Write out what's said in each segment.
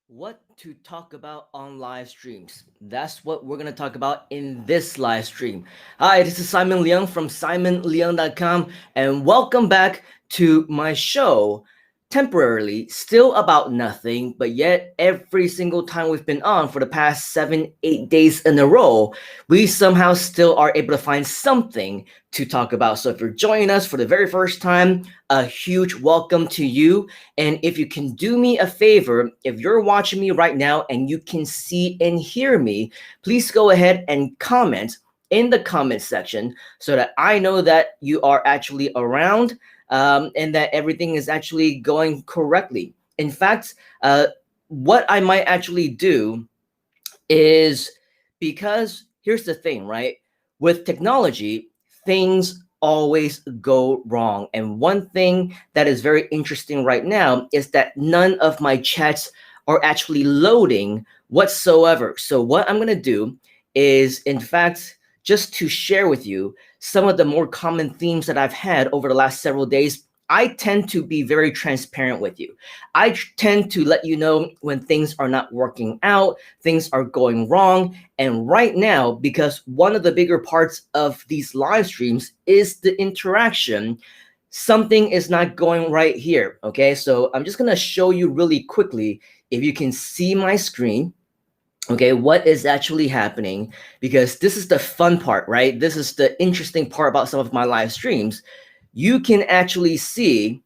What to talk about on live streams. That's what we're going to talk about in this live stream. Hi, this is Simon Leung from simonleung.com, and welcome back to my show. Temporarily, still about nothing, but yet every single time we've been on for the past 7, 8 days in a row, we somehow still are able to find something to talk about. So if you're joining us for the very first time, a huge welcome to you. And if you can do me a favor, if you're watching me right now and you can see and hear me, please go ahead and comment in the comment section so that I know that you are actually around and that everything is actually going correctly. In fact, what I might actually do is because here's the thing, right? With technology, things always go wrong. And one thing that is very interesting right now is that none of my chats are actually loading whatsoever. So what I'm going to do is, in fact, just to share with you some of the more common themes that I've had over the last several days. I tend to be very transparent with you. I tend to let you know when things are not working out, things are going wrong. And right now, because one of the bigger parts of these live streams is the interaction, something is not going right here. Okay, so I'm just gonna show you really quickly if you can see my screen. Okay, what is actually happening? Because this is the fun part, right? This is the interesting part about some of my live streams. You can actually see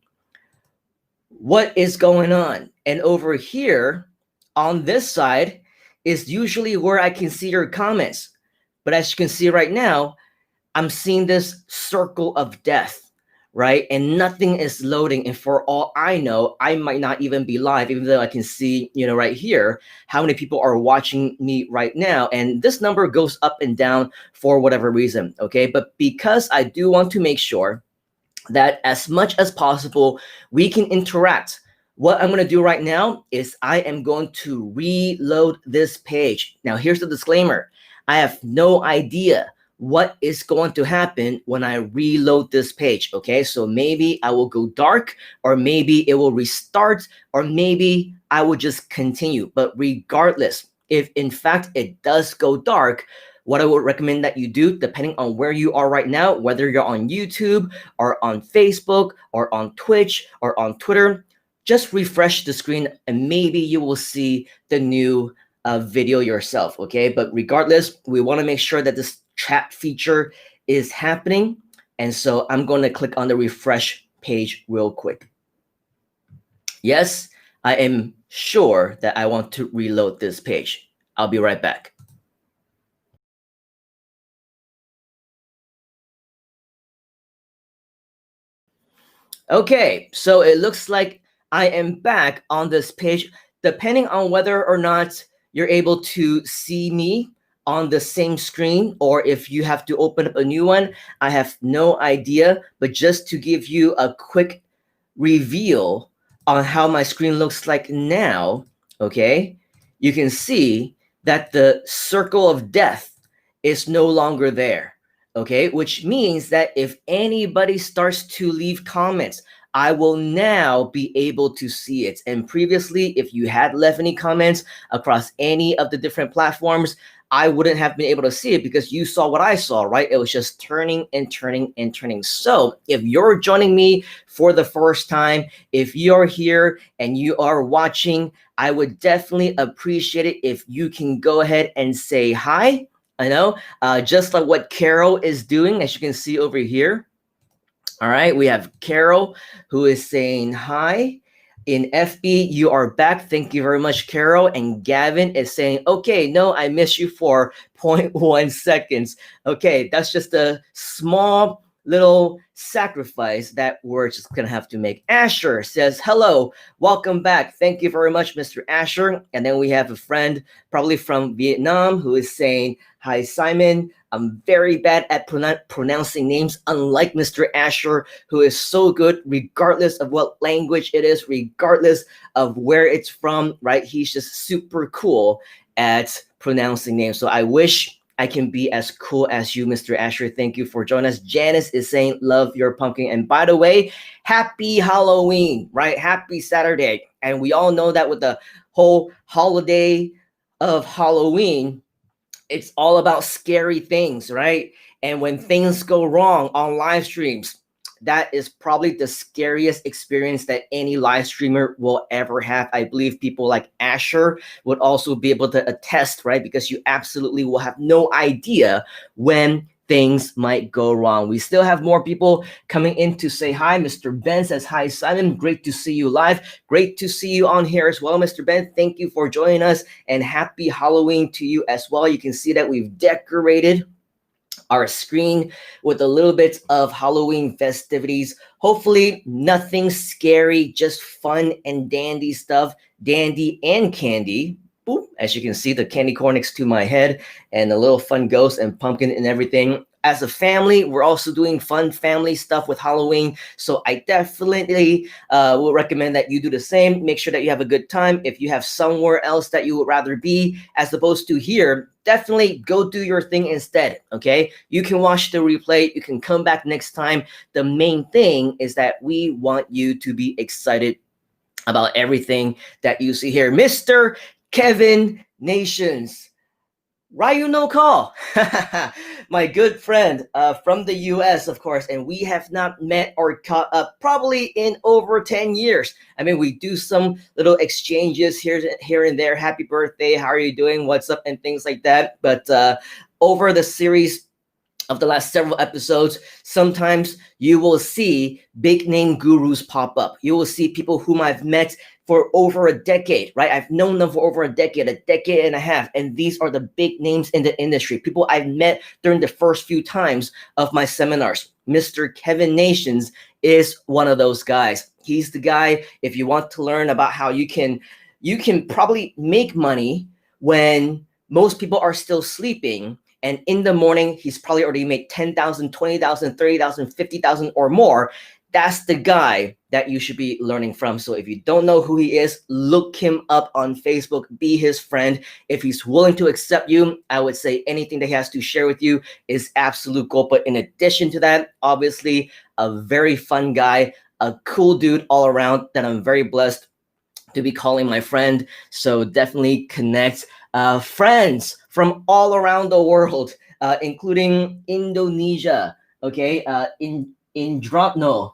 what is going on. And over here on this side is usually where I can see your comments. But as you can see right now, I'm seeing this circle of death, right? And nothing is loading. And for all I know, I might not even be live, even though I can see, right here, how many people are watching me right now. And this number goes up and down for whatever reason, okay? But because I do want to make sure that as much as possible, we can interact. What I'm going to do right now is I am going to reload this page. Now, here's the disclaimer. I have no idea what is going to happen when I reload this page, okay? So maybe I will go dark, or maybe it will restart, or maybe I will just continue. But regardless, if in fact it does go dark, what I would recommend that you do, depending on where you are right now, whether you're on YouTube or on Facebook or on Twitch or on Twitter, just refresh the screen and maybe you will see the new video yourself, okay? But regardless, we want to make sure that this chat feature is happening. And so I'm going to click on the refresh page real quick. Yes, I am sure that I want to reload this page. I'll be right back. Okay, so it looks like I am back on this page. Depending on whether or not you're able to see me on the same screen, or if you have to open up a new one, I have no idea. But just to give you a quick reveal on how my screen looks like now, okay, you can see that the circle of death is no longer there. Okay, which means that if anybody starts to leave comments, I will now be able to see it. And previously, if you had left any comments across any of the different platforms, I wouldn't have been able to see it because you saw what I saw, right? It was just turning and turning and turning. So if you're joining me for the first time, if you're here and you are watching, I would definitely appreciate it if you can go ahead and say hi. I know, just like what Carol is doing, as you can see over here. All right, we have Carol who is saying hi. In FB, you are back. Thank you very much, Carol. And Gavin is saying, okay, no, I miss you for 0.1 seconds. Okay, that's just a small little sacrifice that we're just gonna have to make. Asher says, hello, welcome back. Thank you very much, Mr. Asher. And then we have a friend probably from Vietnam who is saying, hi, Simon. I'm very bad at pronouncing names, unlike Mr. Asher, who is so good regardless of what language it is, regardless of where it's from, right? He's just super cool at pronouncing names. So I wish I can be as cool as you, Mr. Asher. Thank you for joining us. Janice is saying, love your pumpkin. And by the way, happy Halloween, right? Happy Saturday. And we all know that with the whole holiday of Halloween, it's all about scary things, right? And when things go wrong on live streams, that is probably the scariest experience that any live streamer will ever have. I believe people like Asher would also be able to attest, right? Because you absolutely will have no idea when things might go wrong. We still have more people coming in to say hi. Mr. Ben says, hi, Simon. Great to see you live. Great to see you on here as well, Mr. Ben. Thank you for joining us, and happy Halloween to you as well. You can see that we've decorated our screen with a little bit of Halloween festivities. Hopefully nothing scary, just fun and dandy stuff, dandy and candy. Boop. As you can see, the candy corn next to my head and a little fun ghost and pumpkin and everything. As a family, we're also doing fun family stuff with Halloween. So I definitely will recommend that you do the same. Make sure that you have a good time. If you have somewhere else that you would rather be as opposed to here, definitely go do your thing instead, okay? You can watch the replay. You can come back next time. The main thing is that we want you to be excited about everything that you see here. Mr. Kevin Nations. Ryu no call, my good friend from the US, of course, and we have not met or caught up probably in over 10 years. I mean, we do some little exchanges here and there. Happy birthday, how are you doing, what's up, and things like that. But over the series of the last several episodes, sometimes you will see big name gurus pop up. You will see people whom I've met for over a decade, right? I've known them for over a decade and a half. And these are the big names in the industry, people I've met during the first few times of my seminars. Mr. Kevin Nations is one of those guys. He's the guy, if you want to learn about how you can probably make money when most people are still sleeping. And in the morning, he's probably already made 10,000, 20,000, 30,000, 50,000 or more. That's the guy that you should be learning from. So if you don't know who he is, look him up on Facebook, be his friend. If he's willing to accept you, I would say anything that he has to share with you is absolute gold. But in addition to that, obviously a very fun guy, a cool dude all around that I'm very blessed to be calling my friend. So definitely connect. Friends from all around the world, including Indonesia, okay, in Dropno.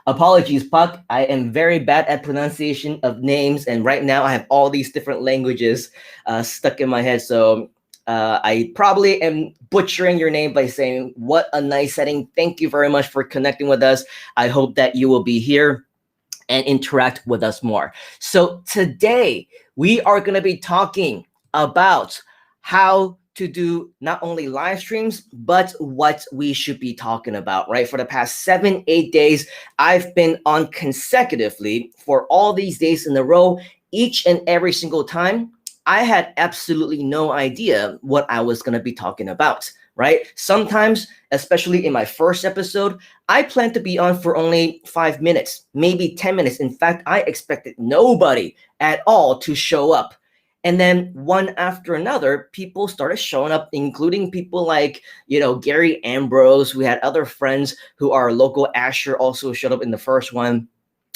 Apologies, Puck. I am very bad at pronunciation of names, and right now I have all these different languages stuck in my head. So I probably am butchering your name by saying, what a nice setting. Thank you very much for connecting with us. I hope that you will be here and interact with us more. So today we are going to be talking about how to do not only live streams, but what we should be talking about, right? For the past 7-8 days, I've been on consecutively for all these days in a row. Each and every single time, I had absolutely no idea what I was going to be talking about, right? Sometimes, especially in my first episode, I planned to be on for only 5 minutes, maybe 10 minutes. In fact, I expected nobody at all to show up. And then one after another, people started showing up, including people like, Gary Ambrose. We had other friends who are local. Asher also showed up in the first one.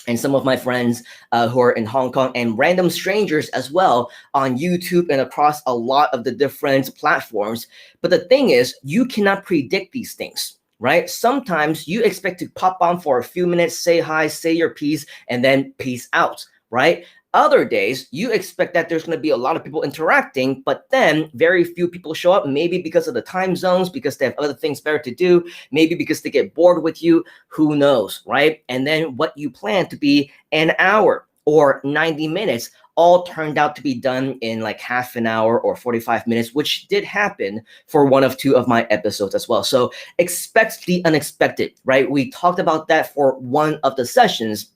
And some of my friends who are in Hong Kong, and random strangers as well on YouTube and across a lot of the different platforms. But the thing is, you cannot predict these things, right? Sometimes you expect to pop on for a few minutes, say hi, say your piece, and then peace out, right? Other days, you expect that there's going to be a lot of people interacting, but then very few people show up, maybe because of the time zones, because they have other things better to do, maybe because they get bored with you, who knows, right? And then what you plan to be an hour or 90 minutes all turned out to be done in like half an hour or 45 minutes, which did happen for one of two of my episodes as well. So expect the unexpected, right? We talked about that for one of the sessions.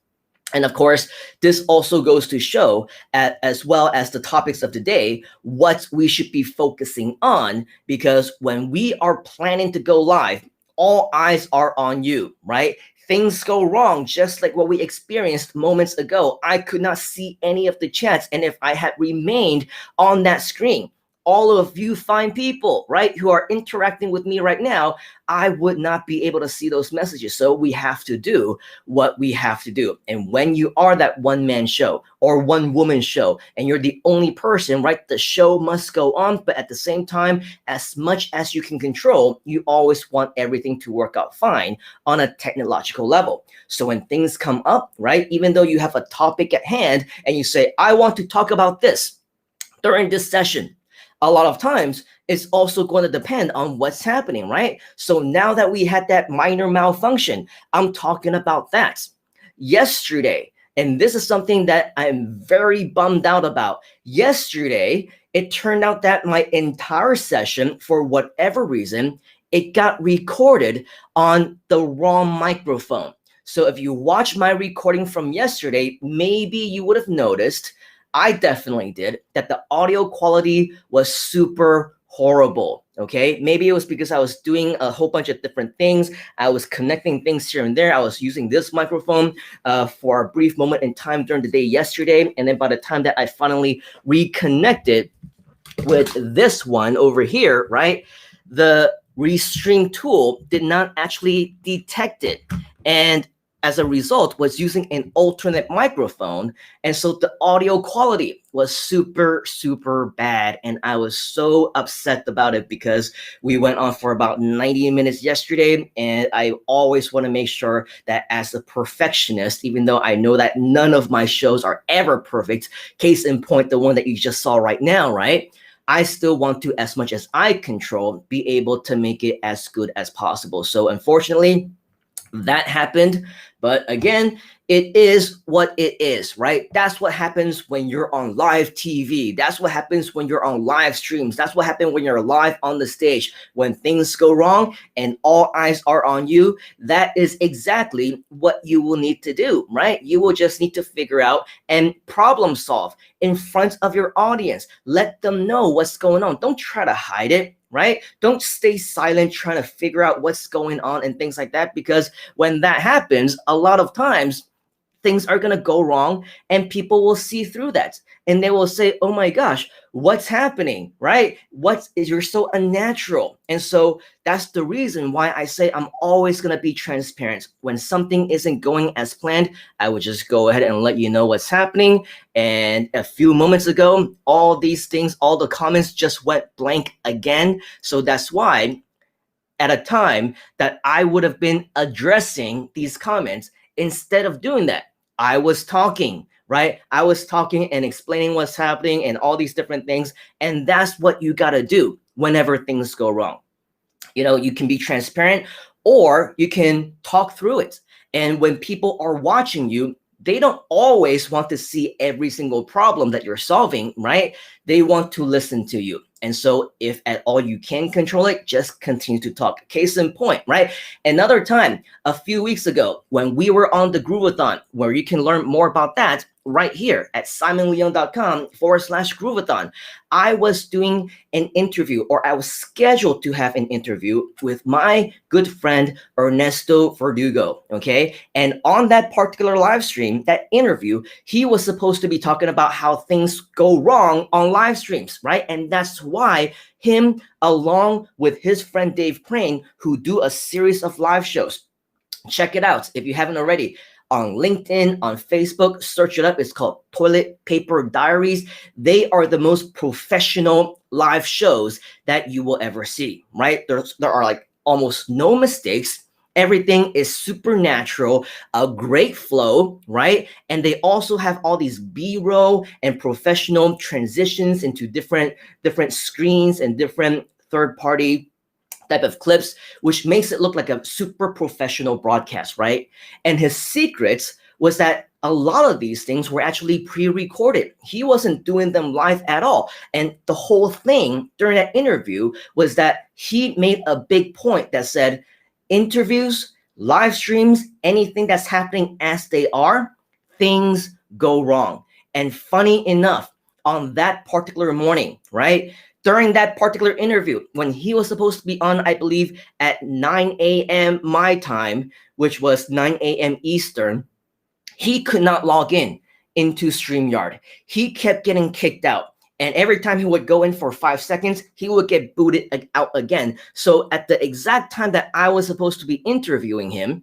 And of course, this also goes to show, as well as the topics of today, what we should be focusing on, because when we are planning to go live, all eyes are on you, right? Things go wrong, just like what we experienced moments ago. I could not see any of the chats, and if I had remained on that screen, all of you fine people, right, who are interacting with me right now, I would not be able to see those messages. So we have to do what we have to do. And when you are that one-man show or one-woman show and you're the only person, right, the show must go on. But at the same time, as much as you can control, you always want everything to work out fine on a technological level. So when things come up, right, even though you have a topic at hand and you say, I want to talk about this during this session, a lot of times it's also going to depend on what's happening, right? So now that we had that minor malfunction, I'm talking about that. Yesterday, and this is something that I'm very bummed out about. Yesterday, it turned out that my entire session, for whatever reason, it got recorded on the wrong microphone. So if you watch my recording from yesterday, maybe you would have noticed, I definitely did, that the audio quality was super horrible. Okay, maybe it was because I was doing a whole bunch of different things. I was connecting things here and there. I was using this microphone for a brief moment in time during the day yesterday. And then by the time that I finally reconnected with this one over here, right, the Restream tool did not actually detect it. And as a result, was using an alternate microphone. And so the audio quality was super, super bad. And I was so upset about it because we went on for about 90 minutes yesterday. And I always want to make sure that as a perfectionist, even though I know that none of my shows are ever perfect, case in point, the one that you just saw right now, right? I still want to, as much as I control, be able to make it as good as possible. So unfortunately, that happened. But again, it is what it is, right? That's what happens when you're on live TV. That's what happens when you're on live streams. That's what happens when you're live on the stage. When things go wrong and all eyes are on you, that is exactly what you will need to do, right? You will just need to figure out and problem solve in front of your audience. Let them know what's going on. Don't try to hide it, right? Don't stay silent trying to figure out what's going on and things like that, because when that happens, a lot of times things are going to go wrong and people will see through that and they will say, oh my gosh, what's happening, right? You're so unnatural. And so that's the reason why I say I'm always going to be transparent. When something isn't going as planned, I would just go ahead and let you know what's happening. And a few moments ago, all these things, all the comments just went blank again. So that's why at a time that I would have been addressing these comments, instead of doing that, I was talking, right? I was talking and explaining what's happening and all these different things. And that's what you got to do whenever things go wrong. You know, you can be transparent or you can talk through it. And when people are watching you, they don't always want to see every single problem that you're solving, right? They want to listen to you. And so if at all you can control it, just continue to talk. Case in point, right? Another time, a few weeks ago, when we were on the Groovathon, where you can learn more about that right here at simonleon.com/Groovathon, I was doing an interview, or I was scheduled to have an interview with my good friend, Ernesto Verdugo, okay? And on that particular live stream, that interview, he was supposed to be talking about how things go wrong on live streams, right? And that's why him, along with his friend Dave Crane, who do a series of live shows, check it out if you haven't already, on LinkedIn, on Facebook, search it up. It's called Toilet Paper Diaries. They are the most professional live shows that you will ever see, right? There are like almost no mistakes. Everything is supernatural, a great flow, right? And they also have all these B-roll and professional transitions into different screens and different third-party type of clips, which makes it look like a super professional broadcast, right? And his secrets was that a lot of these things were actually pre-recorded. He wasn't doing them live at all. And the whole thing during that interview was that he made a big point that said, interviews, live streams, anything that's happening as they are, things go wrong. And funny enough, on that particular morning, right, during that particular interview, when he was supposed to be on, I believe, at 9 a.m. my time, which was 9 a.m. Eastern, he could not log into StreamYard. He kept getting kicked out. And every time he would go in for 5 seconds, he would get booted out again. So at the exact time that I was supposed to be interviewing him,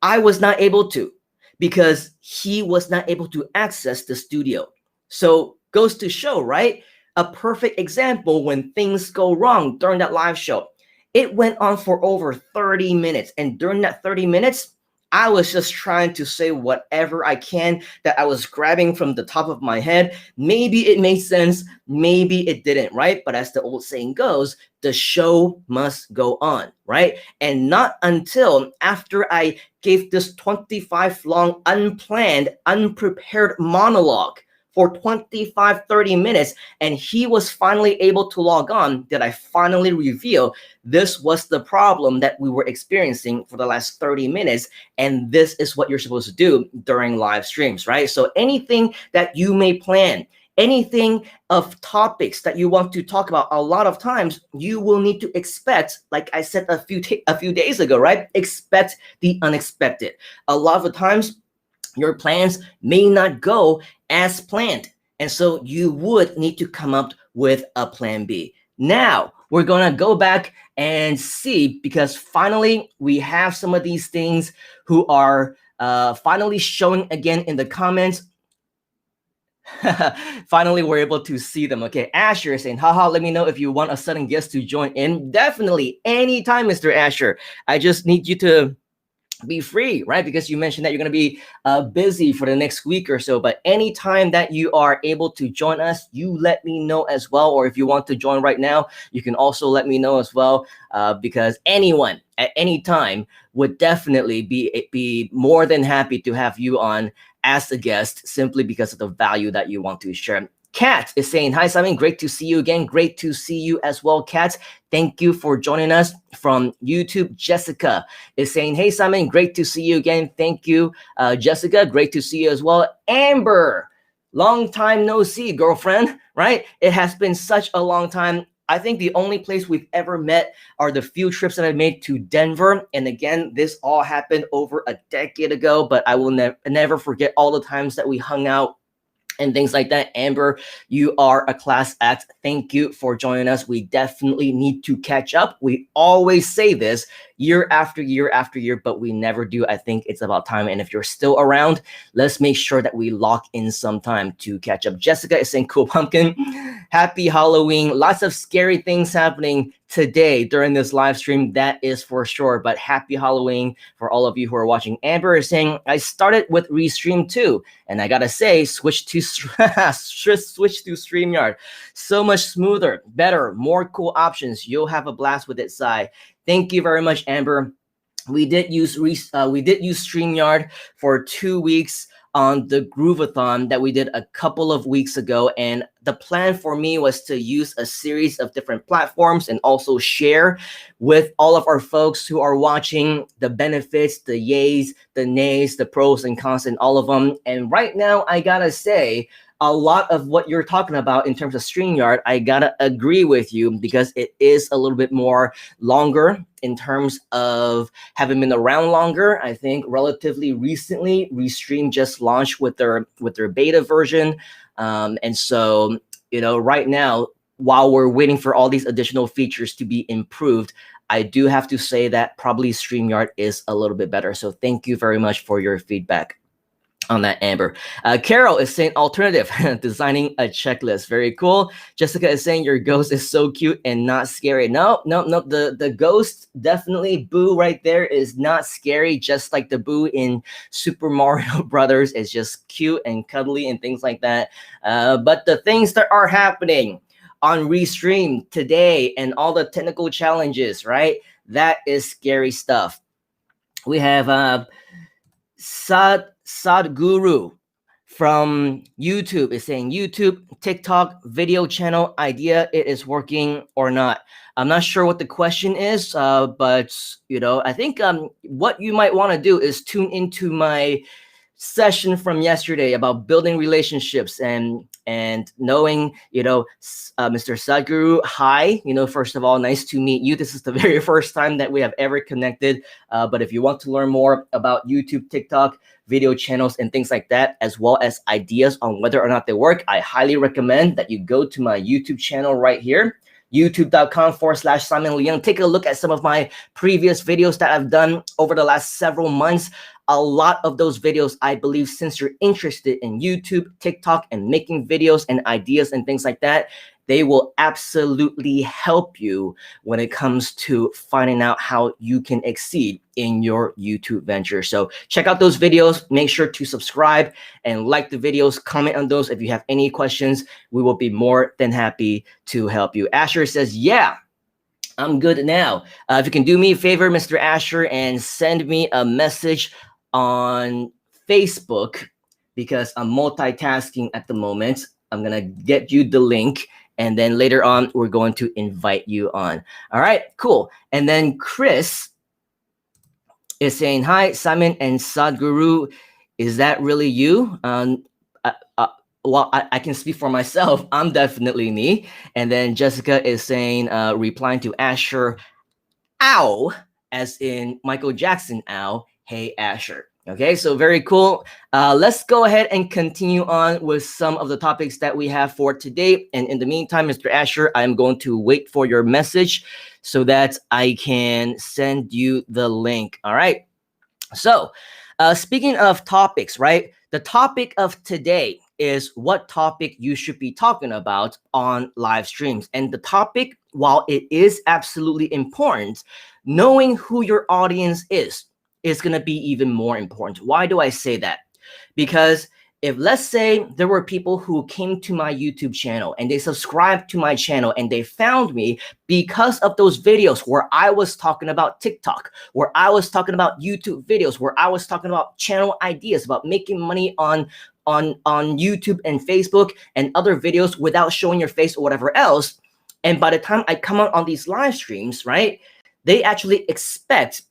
I was not able to, because he was not able to access the studio. So goes to show, right? A perfect example when things go wrong during that live show. It went on for over 30 minutes. And during that 30 minutes, I was just trying to say whatever I can that I was grabbing from the top of my head. Maybe it made sense, maybe it didn't, right? But as the old saying goes, the show must go on, right? And not until after I gave this 25 long, unplanned, unprepared monologue for 25, 30 minutes, and he was finally able to log on, did I finally reveal this was the problem that we were experiencing for the last 30 minutes. And this is what you're supposed to do during live streams, right? So anything that you may plan, anything of topics that you want to talk about, a lot of times you will need to expect, like I said a few days ago, right? Expect the unexpected. A lot of the times your plans may not go as planned. And so you would need to come up with a plan B. Now, we're going to go back and see, because finally we have some of these things who are finally showing again in the comments. Finally, we're able to see them. Okay, Asher is saying, haha, let me know if you want a sudden guest to join in. Definitely, anytime, Mr. Asher. I just need you to be free, right? Because you mentioned that you're going to be busy for the next week or so. But anytime that you are able to join us, you let me know as well. Or if you want to join right now, you can also let me know as well, because anyone at any time would definitely be more than happy to have you on as a guest, simply because of the value that you want to share. Kat is saying, hi, Simon. Great to see you again. Great to see you as well, Kat. Thank you for joining us from YouTube. Jessica is saying, hey, Simon. Great to see you again. Thank you, Jessica. Great to see you as well. Amber, long time no see, girlfriend, right? It has been such a long time. I think the only place we've ever met are the few trips that I made to Denver. And again, this all happened over a decade ago, but I will never forget all the times that we hung out and things like that. Amber, you are a class act. Thank you for joining us. We definitely need to catch up. We always say this year after year after year, but we never do. I think it's about time. And if you're still around, let's make sure that we lock in some time to catch up. Jessica is saying, cool pumpkin. Happy Halloween. Lots of scary things happening today during this live stream, that is for sure. But happy Halloween for all of you who are watching. Amber is saying, I started with Restream too, and I gotta say, switch to StreamYard. So much smoother, better, more cool options. You'll have a blast with it, Sai. Thank you very much, Amber. We did use StreamYard for 2 weeks on the Groovathon that we did a couple of weeks ago. And the plan for me was to use a series of different platforms and also share with all of our folks who are watching the benefits, the yays, the nays, the pros and cons, and all of them. And right now, I gotta say, a lot of what you're talking about in terms of StreamYard, I gotta agree with you, because it is a little bit more longer in terms of having been around longer. I think relatively recently, Restream just launched with their beta version. And so, you know, right now, while we're waiting for all these additional features to be improved, I do have to say that probably StreamYard is a little bit better. So thank you very much for your feedback on that, Amber. Carol is saying alternative, designing a checklist. Very cool. Jessica is saying your ghost is so cute and not scary. No. The ghost, definitely Boo right there, is not scary, just like the Boo in Super Mario Brothers is just cute and cuddly and things like that. But the things that are happening on Restream today and all the technical challenges, right? That is scary stuff. We have Sadguru from YouTube is saying, YouTube, TikTok, video channel idea, it is working or not? I'm not sure what the question is, but you know, I think what you might want to do is tune into my session from yesterday about building relationships and knowing, Mr. Sadhguru. Hi, first of all, nice to meet you. This is the very first time that we have ever connected. But if you want to learn more about YouTube, TikTok, video channels, and things like that, as well as ideas on whether or not they work, I highly recommend that you go to my YouTube channel right here, youtube.com/Simon Liang. Take a look at some of my previous videos that I've done over the last several months. A lot of those videos, I believe, since you're interested in YouTube, TikTok, and making videos and ideas and things like that, they will absolutely help you when it comes to finding out how you can exceed in your YouTube venture. So check out those videos. Make sure to subscribe and like the videos, comment on those. If you have any questions, we will be more than happy to help you. Asher says, yeah, I'm good now. If you can do me a favor, Mr. Asher, and send me a message on Facebook, because I'm multitasking at the moment. I'm going to get you the link, and then later on, we're going to invite you on. All right, cool. And then Chris is saying, hi, Simon and Sadhguru. Is that really you? Well, I can speak for myself. I'm definitely me. And then Jessica is saying, replying to Asher, ow, as in Michael Jackson, ow, hey, Asher. Okay, so very cool. Let's go ahead and continue on with some of the topics that we have for today. And in the meantime, Mr. Asher, I'm going to wait for your message so that I can send you the link. All right. So speaking of topics, right? The topic of today is what topic you should be talking about on live streams. And the topic, while it is absolutely important, knowing who your audience is going to be even more important. Why do I say that? Because if, let's say, there were people who came to my YouTube channel and they subscribed to my channel and they found me because of those videos where I was talking about TikTok, where I was talking about YouTube videos, where I was talking about channel ideas, about making money on YouTube and Facebook and other videos without showing your face or whatever else. And by the time I come out on these live streams, right, they actually expect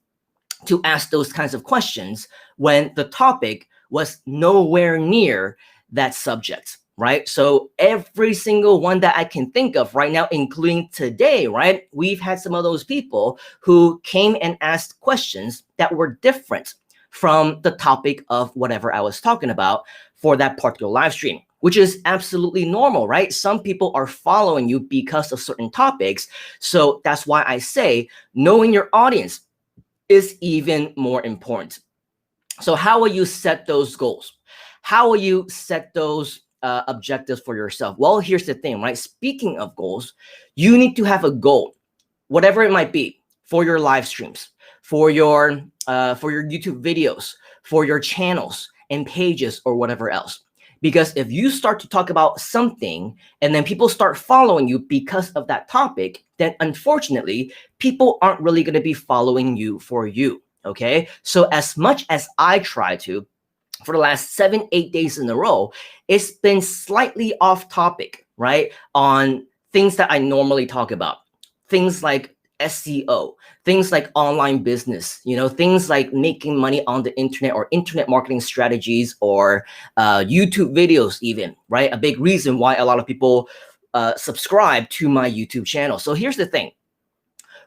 to ask those kinds of questions when the topic was nowhere near that subject, right? So every single one that I can think of right now, including today, right, we've had some of those people who came and asked questions that were different from the topic of whatever I was talking about for that particular live stream, which is absolutely normal, right? Some people are following you because of certain topics. So that's why I say knowing your audience is even more important. So how will you set those goals? How will you set those objectives for yourself? Well, here's the thing, right? Speaking of goals, you need to have a goal, whatever it might be, for your live streams, for your YouTube videos, for your channels and pages or whatever else. Because if you start to talk about something and then people start following you because of that topic, then unfortunately, people aren't really going to be following you for you. Okay. So as much as I try to, for the last 7-8 days in a row, it's been slightly off topic, right? On things that I normally talk about, things like SEO, things like online business, things like making money on the internet or internet marketing strategies or YouTube videos even, right? A big reason why a lot of people subscribe to my YouTube channel. So here's the thing.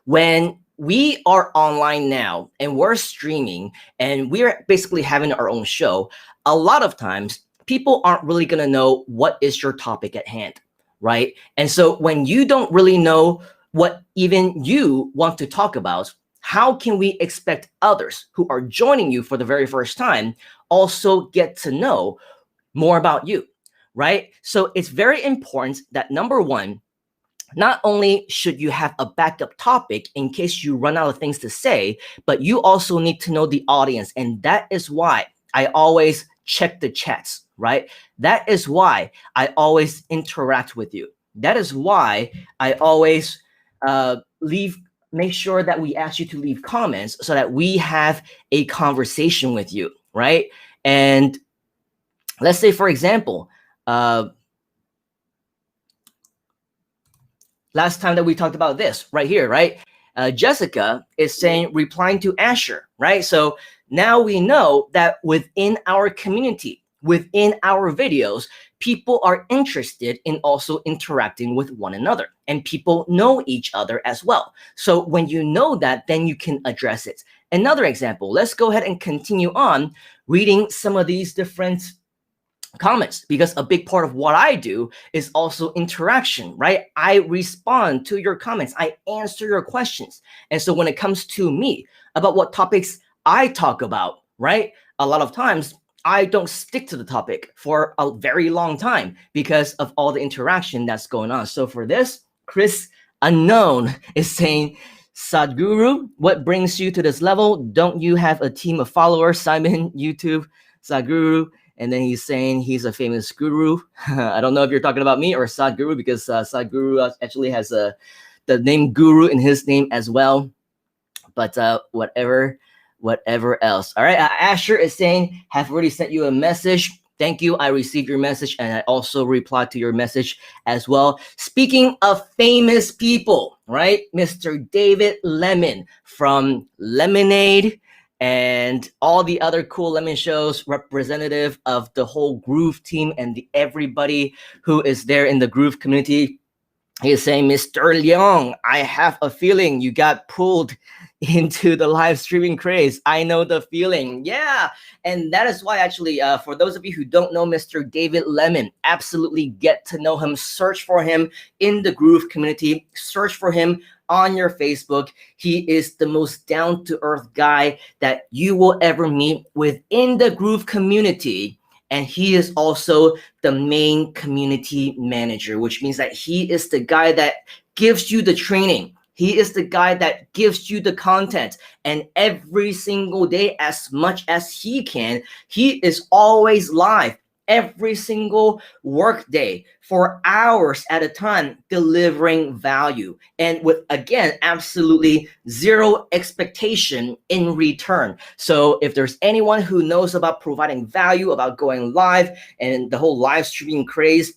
When we are online now and we're streaming and we're basically having our own show, a lot of times people aren't really going to know what is your topic at hand, right? And so when you don't really know what even you want to talk about, how can we expect others who are joining you for the very first time also get to know more about you, right? So it's very important that, number one, not only should you have a backup topic in case you run out of things to say, but you also need to know the audience. And that is why I always check the chats, right? That is why I always interact with you. That is why I always make sure that we ask you to leave comments so that we have a conversation with you, right? And let's say, for example, last time that we talked about this right here, right? Jessica is saying, replying to Asher, right? So Now we know that within our community, within our videos, people are interested in also interacting with one another, and people know each other as well. So when you know that, then you can address it. Another example, let's go ahead and continue on reading some of these different comments, because a big part of what I do is also interaction, right? I respond to your comments, I answer your questions. And so when it comes to me about what topics I talk about, right? A lot of times I don't stick to the topic for a very long time because of all the interaction that's going on. So for this, Chris Unknown is saying, Sadhguru, what brings you to this level? Don't you have a team of followers? Simon, YouTube, Sadhguru. And then he's saying he's a famous guru. I don't know if you're talking about me or Sadhguru, because Sadhguru actually has the name guru in his name as well. But whatever else. All right, Asher is saying, have already sent you a message. Thank you. I received your message, and I also replied to your message as well. Speaking of famous people, right? Mr. David Lemon from Lemonade and all the other cool Lemon shows, representative of the whole Groove team and everybody who is there in the Groove community. He is saying, Mr. Leong, I have a feeling you got pulled into the live streaming craze. I know the feeling. Yeah. And that is why, actually, for those of you who don't know Mr. David Lemon, absolutely get to know him. Search for him in the Groove community. Search for him on your Facebook. He is the most down-to-earth guy that you will ever meet within the Groove community. And he is also the main community manager, which means that he is the guy that gives you the training. He is the guy that gives you the content. And every single day, as much as he can, he is always live every single work day for hours at a time, delivering value. And with, again, absolutely zero expectation in return. So if there's anyone who knows about providing value, about going live and the whole live streaming craze,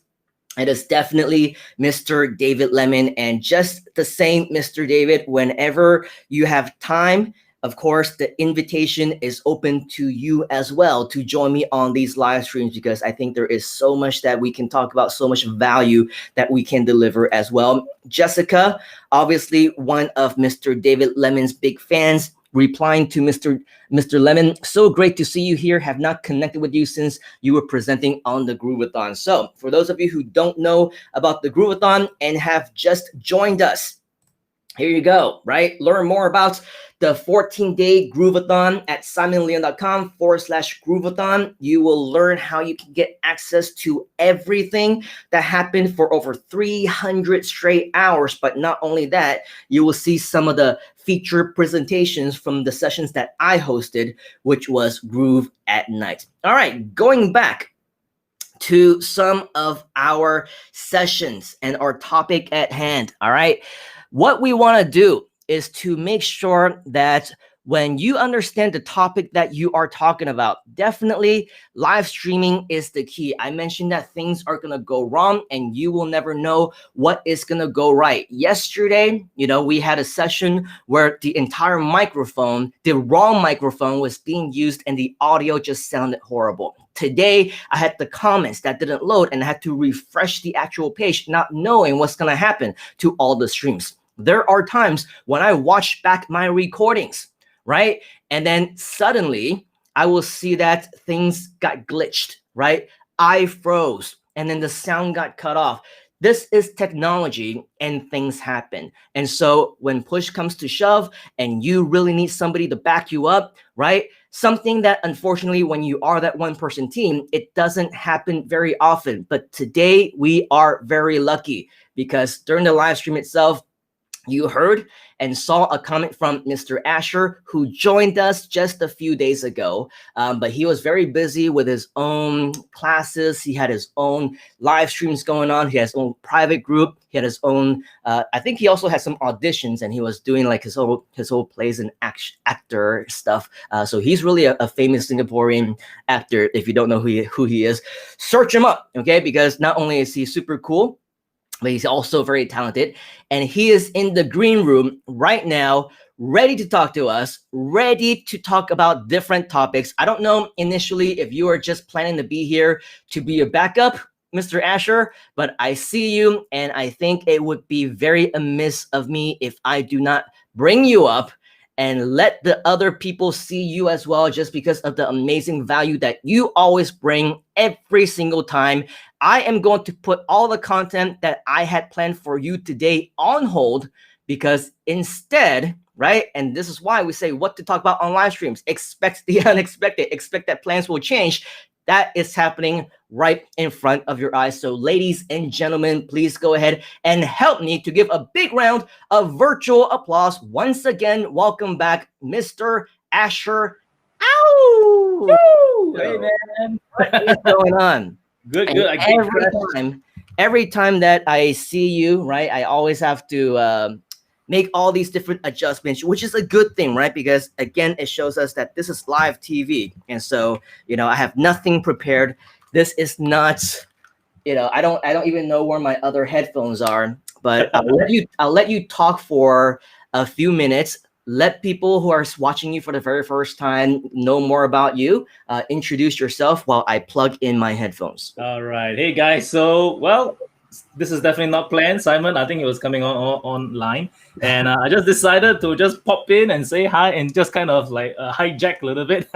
it is definitely Mr. David Lemon. And just the same, Mr. David, whenever you have time, of course, the invitation is open to you as well to join me on these live streams, because I think there is so much that we can talk about, so much value that we can deliver as well. Jessica, obviously one of Mr. David Lemon's big fans, replying to Mr. Lemon, so great to see you here. Have not connected with you since you were presenting on the Groovathon. So for those of you who don't know about the Groovathon and have just joined us, here you go, right? Learn more about the 14-day Groovathon at simonleon.com/Groovathon. You will learn how you can get access to everything that happened for over 300 straight hours. But not only that, you will see some of the featured presentations from the sessions that I hosted, which was Groove at Night. All right, going back to some of our sessions and our topic at hand, all right? What we want to do is to make sure that when you understand the topic that you are talking about, definitely live streaming is the key. I mentioned that things are going to go wrong and you will never know what is going to go right. Yesterday, we had a session where the entire microphone, the wrong microphone, was being used and the audio just sounded horrible. Today, I had the comments that didn't load and I had to refresh the actual page, not knowing what's going to happen to all the streams. There are times when I watch back my recordings, right? And then suddenly I will see that things got glitched, right? I froze and then the sound got cut off. This is technology and things happen. And so when push comes to shove and you really need somebody to back you up, right? Something that unfortunately, when you are that one-person team, it doesn't happen very often. But today we are very lucky because during the live stream itself, you heard and saw a comment from Mr. Asher, who joined us just a few days ago, but he was very busy with his own classes. He had his own live streams going on. He has his own private group. He had his own, I think he also had some auditions and he was doing like his whole plays and actor stuff. So he's really a famous Singaporean actor. If you don't know who he is, search him up, okay? Because not only is he super cool, but he's also very talented. And he is in the green room right now, ready to talk to us, ready to talk about different topics. I don't know initially if you are just planning to be here to be a backup, Mr. Asher, but I see you, and I think it would be very amiss of me if I do not bring you up and let the other people see you as well, just because of the amazing value that you always bring every single time. I am going to put all the content that I had planned for you today on hold, because instead, right, and this is why we say what to talk about on live streams, expect the unexpected, expect that plans will change. That is happening right in front of your eyes. So ladies and gentlemen, please go ahead and help me to give a big round of virtual applause. Once again, welcome back, Mr. Asher. Ow! Hey man, What is going on? good, And good. I get every time that I see you, right, I always have to make all these different adjustments, which is a good thing, right? Because again, it shows us that this is live TV, and so I have nothing prepared. This is not, I don't even know where my other headphones are, but I'll let you talk for a few minutes. Let people who are watching you for the very first time know more about you. Introduce yourself while I plug in my headphones. All right. Hey guys. So this is definitely not planned, Simon. I think it was coming on online, and I just decided to just pop in and say hi and just kind of like hijack a little bit.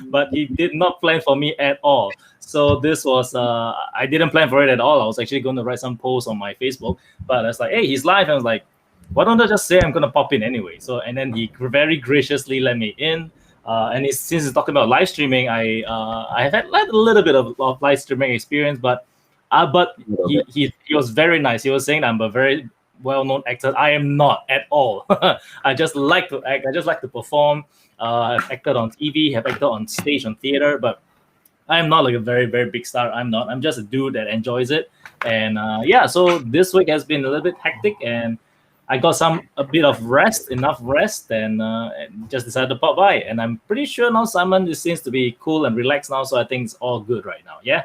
But he did not plan for me at all. So this was I didn't plan for it at all. I was actually going to write some posts on my Facebook, but I was like, hey, he's live. And I was like, why don't I just say I'm going to pop in anyway? So and then he very graciously let me in. And since he's talking about live streaming, I have had like a little bit of live streaming experience, but he was very nice. He was saying I'm a very well-known actor. I am not at all. I just like to act. I just like to perform. I've acted on TV, have acted on stage, on theater, but I'm not like a very, very big star. I'm not. I'm just a dude that enjoys it. And yeah, so this week has been a little bit hectic, and I got a bit of enough rest, and just decided to pop by. And I'm pretty sure now Simon seems to be cool and relaxed now, so I think it's all good right now. Yeah.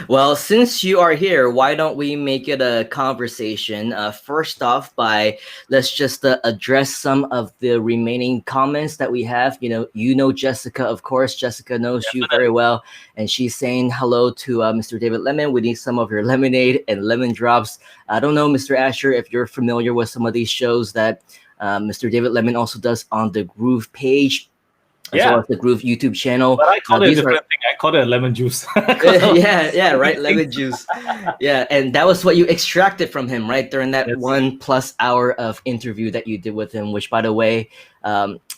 Well, since you are here, why don't we make it a conversation? First off, let's just address some of the remaining comments that we have. Jessica, of course. Jessica knows you very well, and she's saying hello to Mr. David Lemon. We need some of your lemonade and lemon drops. I don't know, Mr. Asher, if you're familiar with some of these shows that Mr. David Lemon also does on the Groove page. As well as the Groove YouTube channel. But I call it a different thing. I call it a lemon juice. yeah, right. Lemon juice. Yeah, and that was what you extracted from him, right? During that 1+ hour of interview that you did with him, which, by the way,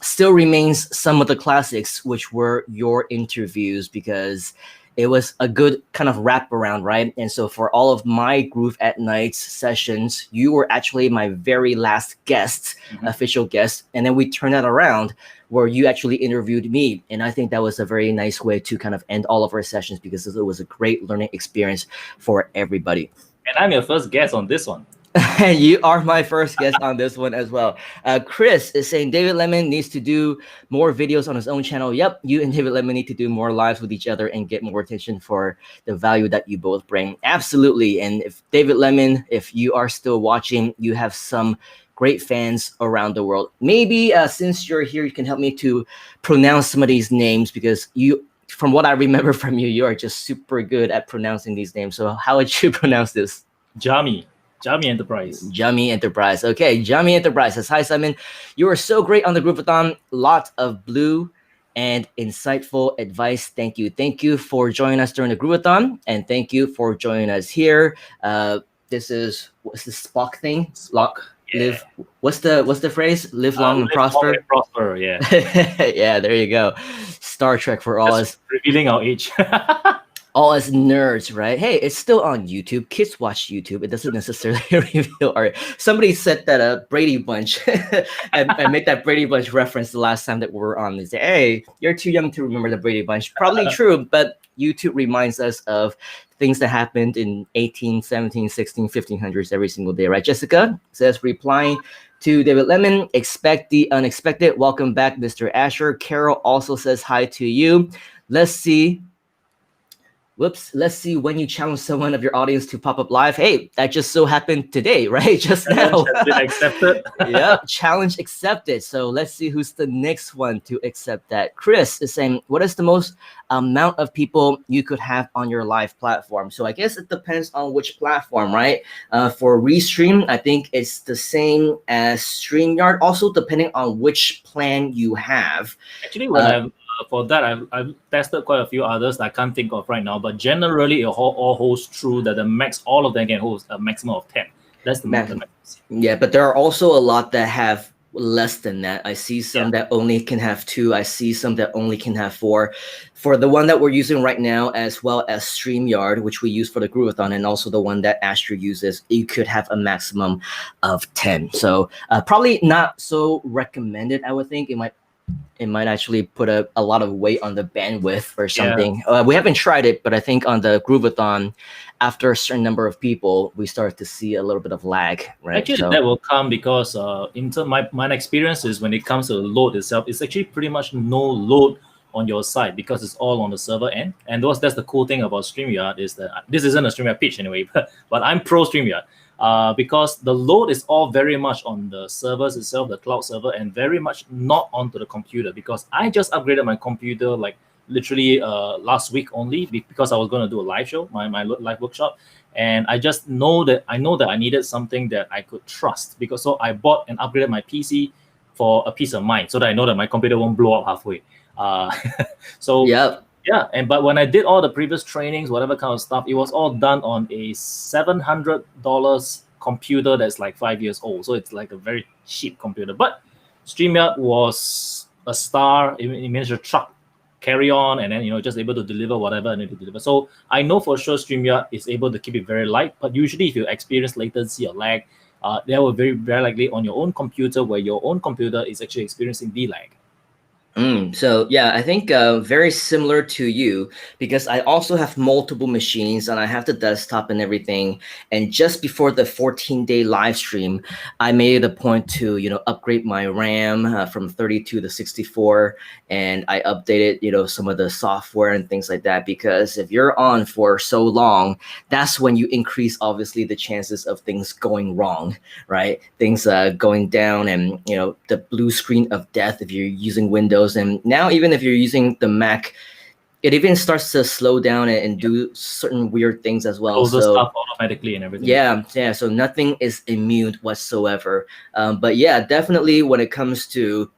still remains some of the classics, which were your interviews, because it was a good kind of wraparound, right? And so for all of my Groove at Night sessions, you were actually my very last guest, official guest. And then we turned that around where you actually interviewed me. And I think that was a very nice way to kind of end all of our sessions, because it was a great learning experience for everybody. And I'm your first guest on this one. You are my first guest on this one as well. Chris is saying David Lemon needs to do more videos on his own channel. Yep, you and David Lemon need to do more lives with each other and get more attention for the value that you both bring. Absolutely. And if David Lemon, if you are still watching, you have some great fans around the world. Maybe since you're here, you can help me to pronounce some of these names, because from what I remember from you, you are just super good at pronouncing these names. So how would you pronounce this? Jami Enterprise. Jami Enterprise. Okay, Jami Enterprise says, hi, Simon. You are so great on the Groovathon. Lot of blue and insightful advice. Thank you. Thank you for joining us during the Groovathon, and thank you for joining us here. What's the Spock thing? Spock. Yeah. Live. What's the phrase? Live long and prosper. Long and prosper. Yeah. Yeah, there you go. Star Trek for all us. Revealing our age. All us nerds, right? Hey, it's still on YouTube. Kids watch YouTube. It doesn't necessarily reveal art. Somebody said that Brady Bunch. I made that Brady Bunch reference the last time that we were on. They say, hey, you're too young to remember the Brady Bunch. Probably true, but YouTube reminds us of things that happened in 18, 17, 16, 1500s every single day, right? Jessica says, replying to David Lemon, expect the unexpected. Welcome back, Mr. Asher. Carol also says hi to you. Let's see whoops, let's see when you challenge someone of your audience to pop up live. Hey, that just so happened today, right? Just Challenge now. has been accepted. Yep, challenge accepted. So let's see who's the next one to accept that. Chris is saying, what is the most amount of people you could have on your live platform? So I guess it depends on which platform, right? For Restream, I think it's the same as StreamYard, also depending on which plan you have. Actually, when I've for that, I've tested quite a few others that I can't think of right now. But generally, it all holds true that the max, all of them can hold a maximum of 10. That's the max. Yeah, but there are also a lot that have less than that. I see some that only can have 2. I see some that only can have 4. For the one that we're using right now, as well as StreamYard, which we use for the Groovathon, and also the one that Astro uses, you could have a maximum of 10. So probably not so recommended, I would think. It might actually put a lot of weight on the bandwidth or something. We haven't tried it, but I think on the Groovathon, after a certain number of people, we start to see a little bit of lag, right? Actually, that will come because my experience is when it comes to the load itself, it's actually pretty much no load on your side because it's all on the server end. And that's the cool thing about StreamYard is that this isn't a StreamYard pitch anyway, but I'm pro StreamYard. Because the load is all very much on the servers itself, the cloud server, and very much not onto the computer. Because I just upgraded my computer like literally last week only because I was going to do a live show, my live workshop, and I just know that I needed something that I could trust. Because so I bought and upgraded my PC for a peace of mind, so that I know that my computer won't blow up halfway. So yep. Yeah, but when I did all the previous trainings, whatever kind of stuff, it was all done on a $700 computer that's like 5 years old. So it's like a very cheap computer. But StreamYard was a star. It managed to truck carry on, and then just able to deliver whatever I need to deliver. So I know for sure StreamYard is able to keep it very light. But usually, if you experience latency or lag, they will very very likely on your own computer, where your own computer is actually experiencing the lag. So yeah, I think very similar to you, because I also have multiple machines and I have the desktop and everything. And just before the 14-day live stream, I made it a point to upgrade my RAM from 32 to 64, and I updated some of the software and things like that. Because if you're on for so long, that's when you increase obviously the chances of things going wrong, right? Things going down, and the blue screen of death if you're using Windows. And now even if you're using the Mac, it even starts to slow down and do certain weird things as well. Close the stuff automatically and everything. Yeah. So nothing is immune whatsoever. But yeah, definitely when it comes to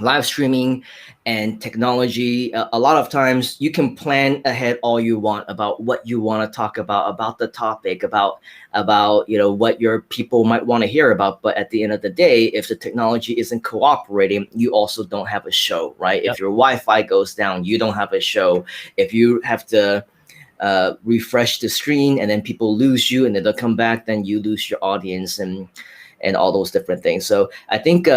live streaming and technology, a lot of times you can plan ahead all you want about what you want to talk about the topic, about what your people might want to hear about. But at the end of the day, if the technology isn't cooperating, you also don't have a show, right? Yep. If your Wi-Fi goes down, you don't have a show. If you have to refresh the screen and then people lose you and then they'll come back, then you lose your audience and all those different things. So I think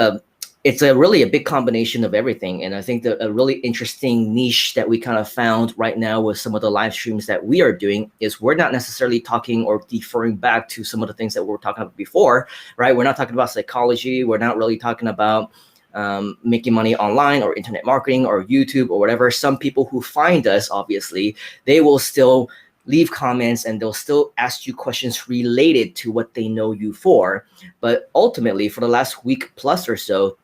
it's really a big combination of everything. And I think that a really interesting niche that we kind of found right now with some of the live streams that we are doing is we're not necessarily talking or deferring back to some of the things that we were talking about before, right? We're not talking about psychology. We're not really talking about making money online or internet marketing or YouTube or whatever. Some people who find us, obviously, they will still leave comments and they'll still ask you questions related to what they know you for. But ultimately, for the last week plus or so,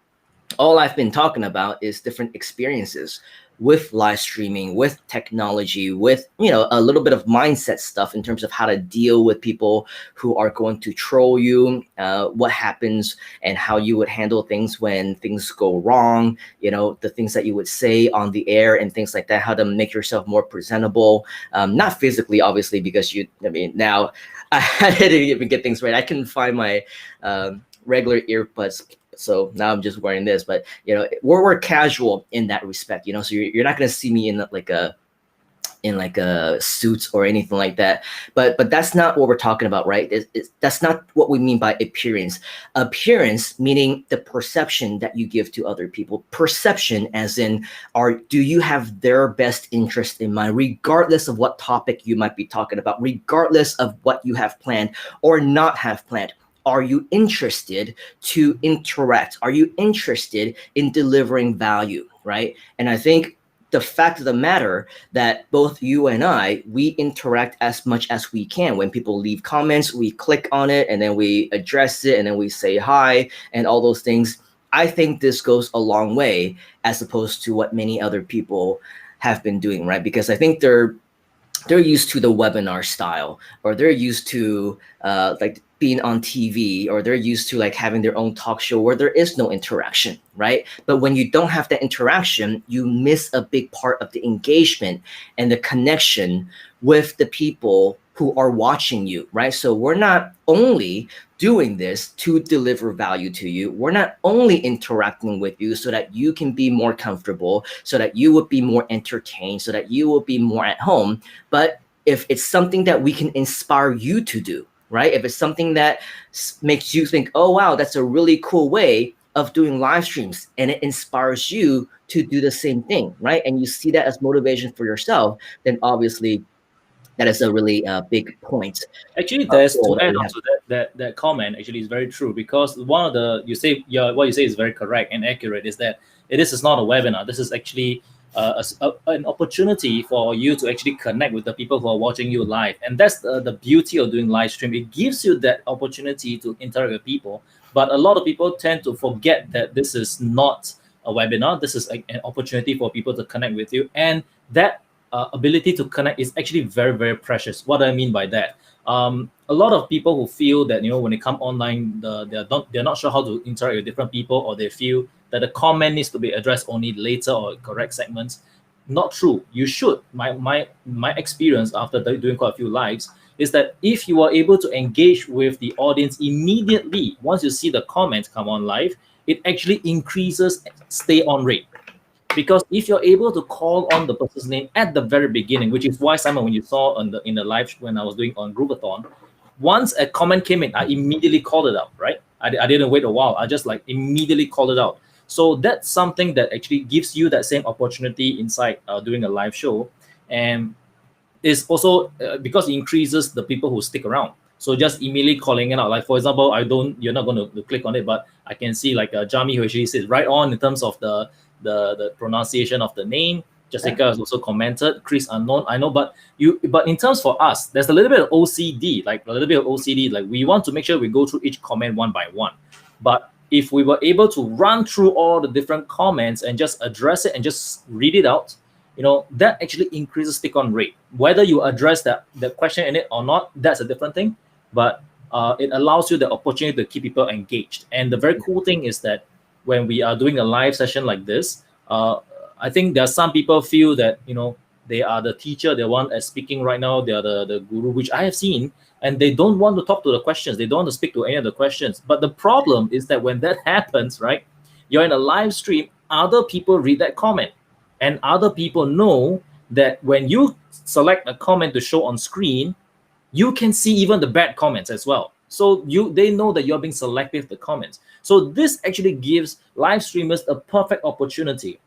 all I've been talking about is different experiences with live streaming, with technology, with a little bit of mindset stuff in terms of how to deal with people who are going to troll you, what happens and how you would handle things when things go wrong, the things that you would say on the air and things like that, how to make yourself more presentable, not physically, obviously, because now I didn't even get things right. I couldn't find my regular earbuds. So now I'm just wearing this, but we're casual in that respect, so you're not going to see me in like a suit or anything like that. But that's not what we're talking about, right? That's not what we mean by appearance. Appearance meaning the perception that you give to other people. Perception as in, do you have their best interest in mind, regardless of what topic you might be talking about, regardless of what you have planned or not have planned. Are you interested to interact? Are you interested in delivering value, right? And I think the fact of the matter that both you and I, we interact as much as we can. When people leave comments, we click on it and then we address it and then we say hi and all those things. I think this goes a long way as opposed to what many other people have been doing, right? Because I think they're used to the webinar style, or they're used to like being on TV, or they're used to like having their own talk show where there is no interaction, right? But when you don't have that interaction, you miss a big part of the engagement and the connection with the people who are watching you, right? So we're not only doing this to deliver value to you, we're not only interacting with you so that you can be more comfortable, so that you would be more entertained, so that you will be more at home, but if it's something that we can inspire you to do, right? If it's something that makes you think, oh, wow, that's a really cool way of doing live streams, and it inspires you to do the same thing, right? And you see that as motivation for yourself, then obviously that is a really big point. Actually, there's Goal to that add we on have. to that comment. Actually, is very true, because one of the what you say is very correct and accurate. Is that this is not a webinar. This is actually an opportunity for you to actually connect with the people who are watching you live, and that's the beauty of doing live stream. It gives you that opportunity to interact with people. But a lot of people tend to forget that this is not a webinar. This is an opportunity for people to connect with you, and that ability to connect is actually very, very precious. What do I mean by that? A lot of people who feel that when they come online, they're not sure how to interact with different people, or they feel that the comment needs to be addressed only later or correct segments. Not true. You should. My experience after doing quite a few lives is that if you are able to engage with the audience immediately once you see the comments come on live, it actually increases stay on rate. Because if you're able to call on the person's name at the very beginning, which is why, Simon, when you saw in the live when I was doing on Groovathon, once a comment came in, I immediately called it out, right? I didn't wait a while. I just like immediately called it out. So that's something that actually gives you that same opportunity inside doing a live show. And is also because it increases the people who stick around. So just immediately calling it out. Like, for example, you're not going to click on it, but I can see like Jami, who actually says right on in terms of the pronunciation of the name. Jessica has also commented. Chris unknown, I know, but in terms for us, there's a little bit of OCD, like we want to make sure we go through each comment one by one. But if we were able to run through all the different comments and just address it and just read it out, that actually increases stick-on rate. Whether you address the question in it or not, that's a different thing. But it allows you the opportunity to keep people engaged. And the very cool thing is that when we are doing a live session like this, I think there are some people feel that they are the teacher, they want as speaking right now, they are the guru, which I have seen, and they don't want to talk to the questions, they don't want to speak to any of the questions. But the problem is that when that happens, right, you're in a live stream, other people read that comment, and other people know that when you select a comment to show on screen, you can see even the bad comments as well. So they know that you're being selective with the comments. So this actually gives live streamers a perfect opportunity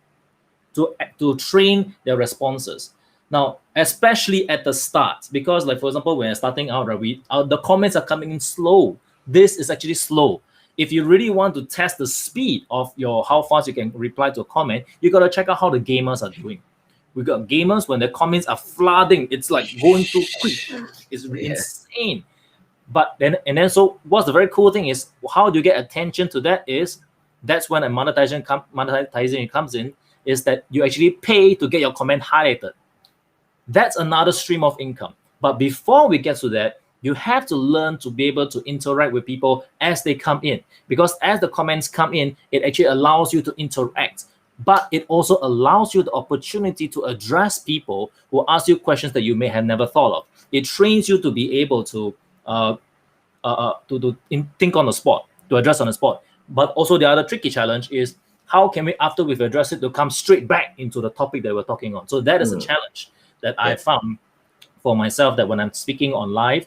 to train their responses. Now, especially at the start, because like, for example, when you're starting out, right, the comments are coming in slow. This is actually slow. If you really want to test the speed of how fast you can reply to a comment, you got to check out how the gamers are doing. We got gamers when the comments are flooding. It's like going through quick. It's insane. But then so what's the very cool thing is, how do you get attention to that? That's when a monetization comes in, is that you actually pay to get your comment highlighted. That's another stream of income. But before we get to that, you have to learn to be able to interact with people as they come in. Because as the comments come in, it actually allows you to interact. But it also allows you the opportunity to address people who ask you questions that you may have never thought of. It trains you to be able to think on the spot, to address on the spot. But also the other tricky challenge is, how can we, after we've addressed it, to come straight back into the topic that we're talking on? So that is a challenge that I found for myself, that when I'm speaking on live,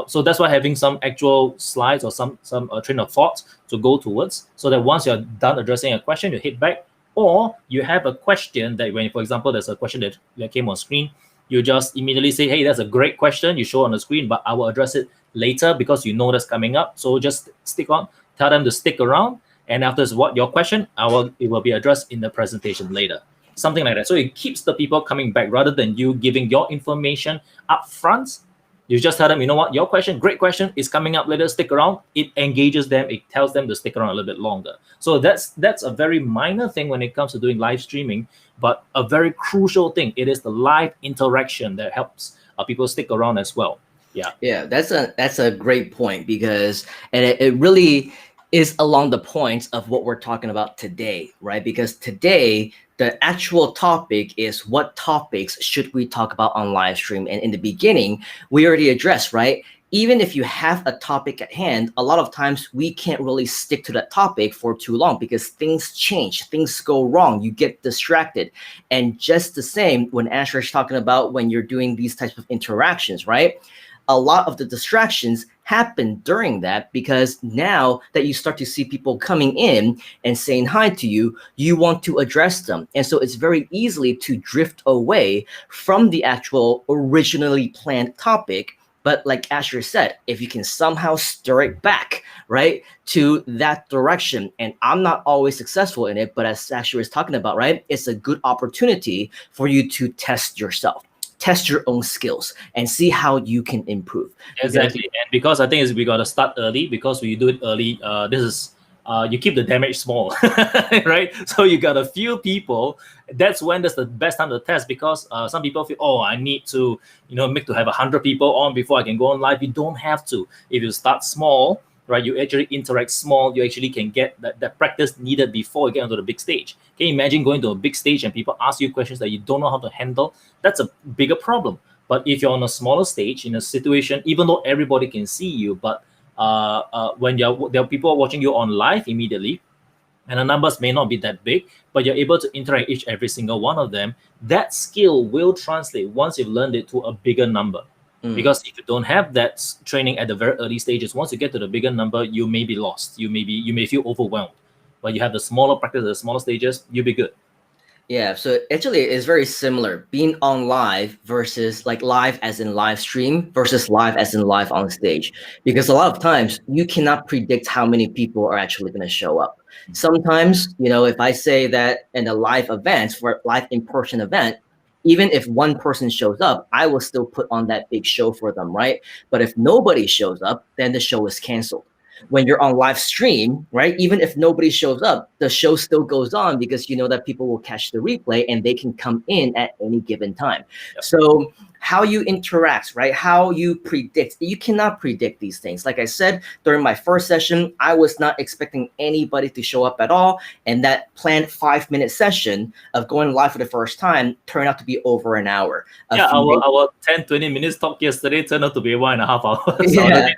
so that's why having some actual slides or some train of thought to go towards, so that once you're done addressing a question, you hit back, or you have a question that when, for example, there's a question that came on screen, you just immediately say, hey, that's a great question, you show on the screen, but I will address it later because that's coming up. So just stick on, tell them to stick around, and after what your question, it will be addressed in the presentation later. something like that. So it keeps the people coming back rather than you giving your information up front. You just tell them, you know what, your question, great question, is coming up later, stick around. It engages them, it tells them to stick around a little bit longer. So that's a very minor thing when it comes to doing live streaming, but a very crucial thing. It is the live interaction that helps people stick around as well. Yeah, that's a great point, because it really is along the points of what we're talking about today, right? Because today the actual topic is what topics should we talk about on live stream. And in the beginning, we already addressed, right? Even if you have a topic at hand, a lot of times we can't really stick to that topic for too long because things change, things go wrong, you get distracted. And just the same when Asher is talking about when you're doing these types of interactions, right? A lot of the distractions happen during that, because now that you start to see people coming in and saying hi to you, you want to address them. And so it's very easily to drift away from the actual originally planned topic. But like Asher said, if you can somehow stir it back, right, to that direction, and I'm not always successful in it, but as Asher is talking about, right, it's a good opportunity for you to test yourself, test your own skills, and see how you can improve. Exactly. And because I think is we got to start early, because when you do it early, this is you keep the damage small, right? So you got a few people. That's when that's the best time to test, because some people feel, oh, I need to, make to have 100 people on before I can go on live. You don't have to. If you start small, right, you actually interact small, you actually can get that practice needed before you get onto the big stage. Can you imagine going to a big stage and people ask you questions that you don't know how to handle? That's a bigger problem. But if you're on a smaller stage in a situation, even though everybody can see you, but when there are people watching you on live immediately, and the numbers may not be that big, but you're able to interact every single one of them, that skill will translate once you've learned it to a bigger number. Because if you don't have that training at the very early stages, once you get to the bigger number, you may be lost. You may feel overwhelmed. But you have the smaller practice, the smaller stages, you'll be good. Yeah, so actually it's very similar, being on live versus like live as in live stream versus live as in live on stage. Because a lot of times you cannot predict how many people are actually going to show up. Sometimes, if I say that in a live event, for live in-person event, even if one person shows up, I will still put on that big show for them, right? But if nobody shows up, then the show is canceled. When you're on live stream, right, even if nobody shows up, the show still goes on, because you know that people will catch the replay and they can come in at any given time. Yep. So how you interact, right, how you predict, you cannot predict these things. Like I said, during my first session, I was not expecting anybody to show up at all. And that planned 5-minute session of going live for the first time turned out to be over an hour. Our 10-20 minutes talk yesterday turned out to be 1.5 hours. Yeah,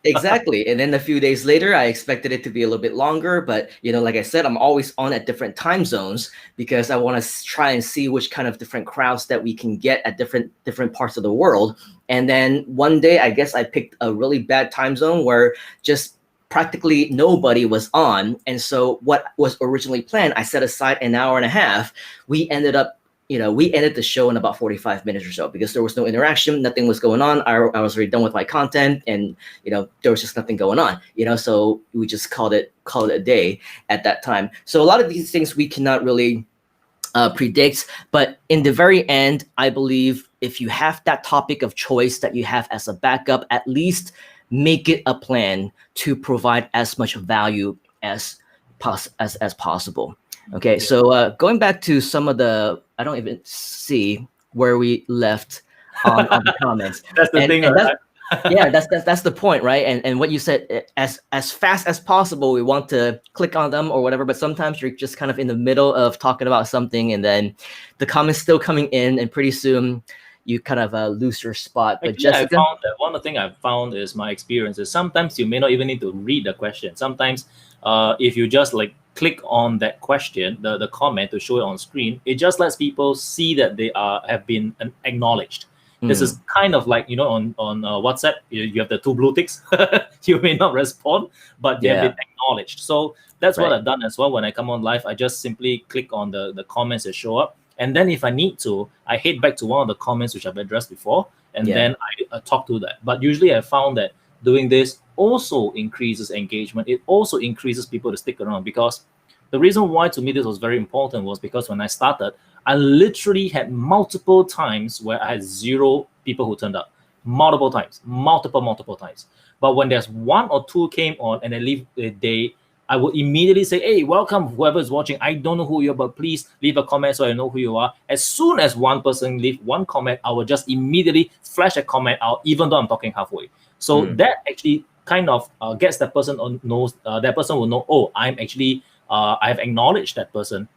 exactly. And then a few days later, I expected it to be a little bit longer. But, like I said, I'm always on at different time zones, because I want to try and see which kind of different crowds that we can get at different parts of the world. And then one day, I guess I picked a really bad time zone where just practically nobody was on. And so what was originally planned, I set aside an hour and a half. We ended the show in about 45 minutes or so, because there was no interaction, nothing was going on. I was already done with my content, and there was just nothing going on. So we just called it a day at that time. So a lot of these things we cannot really predict, but in the very end, I believe if you have that topic of choice that you have as a backup, at least make it a plan to provide as much value as possible. Okay, so going back to some of the, I don't even see where we left on the comments. That's the thing, right? Yeah, that's the point, right? And what you said, as fast as possible, we want to click on them or whatever. But sometimes you're just kind of in the middle of talking about something, and then the comments still coming in, and pretty soon you kind of lose your spot. But Actually, Jessica, I found that one of the things I've found is my experience is sometimes you may not even need to read the question. Sometimes if you just like click on that question, the comment to show it on screen, it just lets people see that they have been acknowledged. This is kind of like, on WhatsApp, you have the 2 blue ticks. You may not respond, but they have been acknowledged. So that's what I've done as well. When I come on live, I just simply click on the comments that show up. And then if I need to, I head back to one of the comments which I've addressed before, and then I talk to that. But usually I found that doing this also increases engagement. It also increases people to stick around, because the reason why to me this was very important was because when I started, I literally had multiple times where I had 0 people who turned up. Multiple times, multiple times. But when there's 1 or 2 came on and I would immediately say, hey, welcome, whoever is watching. I don't know who you are, but please leave a comment so I know who you are. As soon as one person leave one comment, I will just immediately flash a comment out, even though I'm talking halfway. So that actually kind of gets that person knows, that person will know, oh, I'm actually, I've acknowledged that person.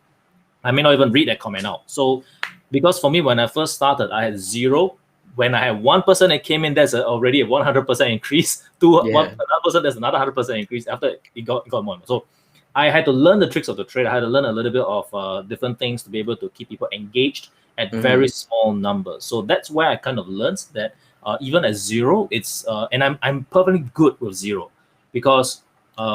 I may not even read that comment out. So because for me, when I first started, I had 0. When I had 1 person that came in, that's already a 100% increase. Another person, there's another 100% increase after it got more. So I had to learn the tricks of the trade. I had to learn a little bit of different things to be able to keep people engaged at very small numbers. So that's where I kind of learned that even at 0, it's and I'm perfectly good with 0, because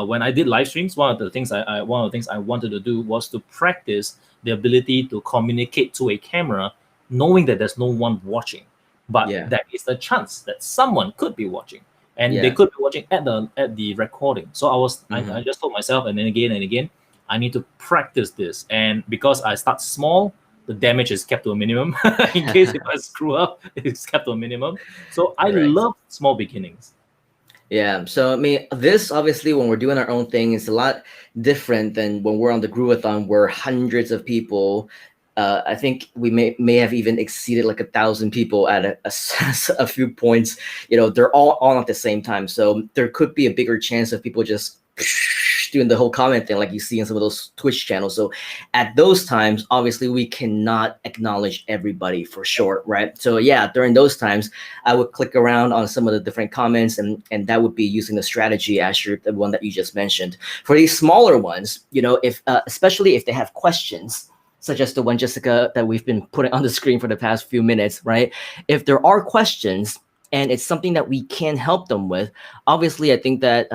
when I did live streams, one of the things I wanted to do was to practice the ability to communicate to a camera, knowing that there's no one watching. But there is a chance that someone could be watching, and they could be watching at the recording. So I just told myself, and then again, I need to practice this. And because I start small, the damage is kept to a minimum. In case if I screw up, it's kept to a minimum. So I love small beginnings. Yeah. So I mean, this obviously when we're doing our own thing is a lot different than when we're on the Groovathon where hundreds of people. I think we may have even exceeded like 1,000 people at a few points. You know, they're all on at the same time, so there could be a bigger chance of people just doing the whole comment thing like you see in some of those Twitch channels. So at those times, obviously we cannot acknowledge everybody for sure, right? So yeah, during those times, I would click around on some of the different comments, and that would be using the strategy, Asher, the one that you just mentioned. For these smaller ones, you know, if especially if they have questions, such as the one, Jessica, that we've been putting on the screen for the past few minutes, right? If there are questions and it's something that we can help them with, obviously, I think that,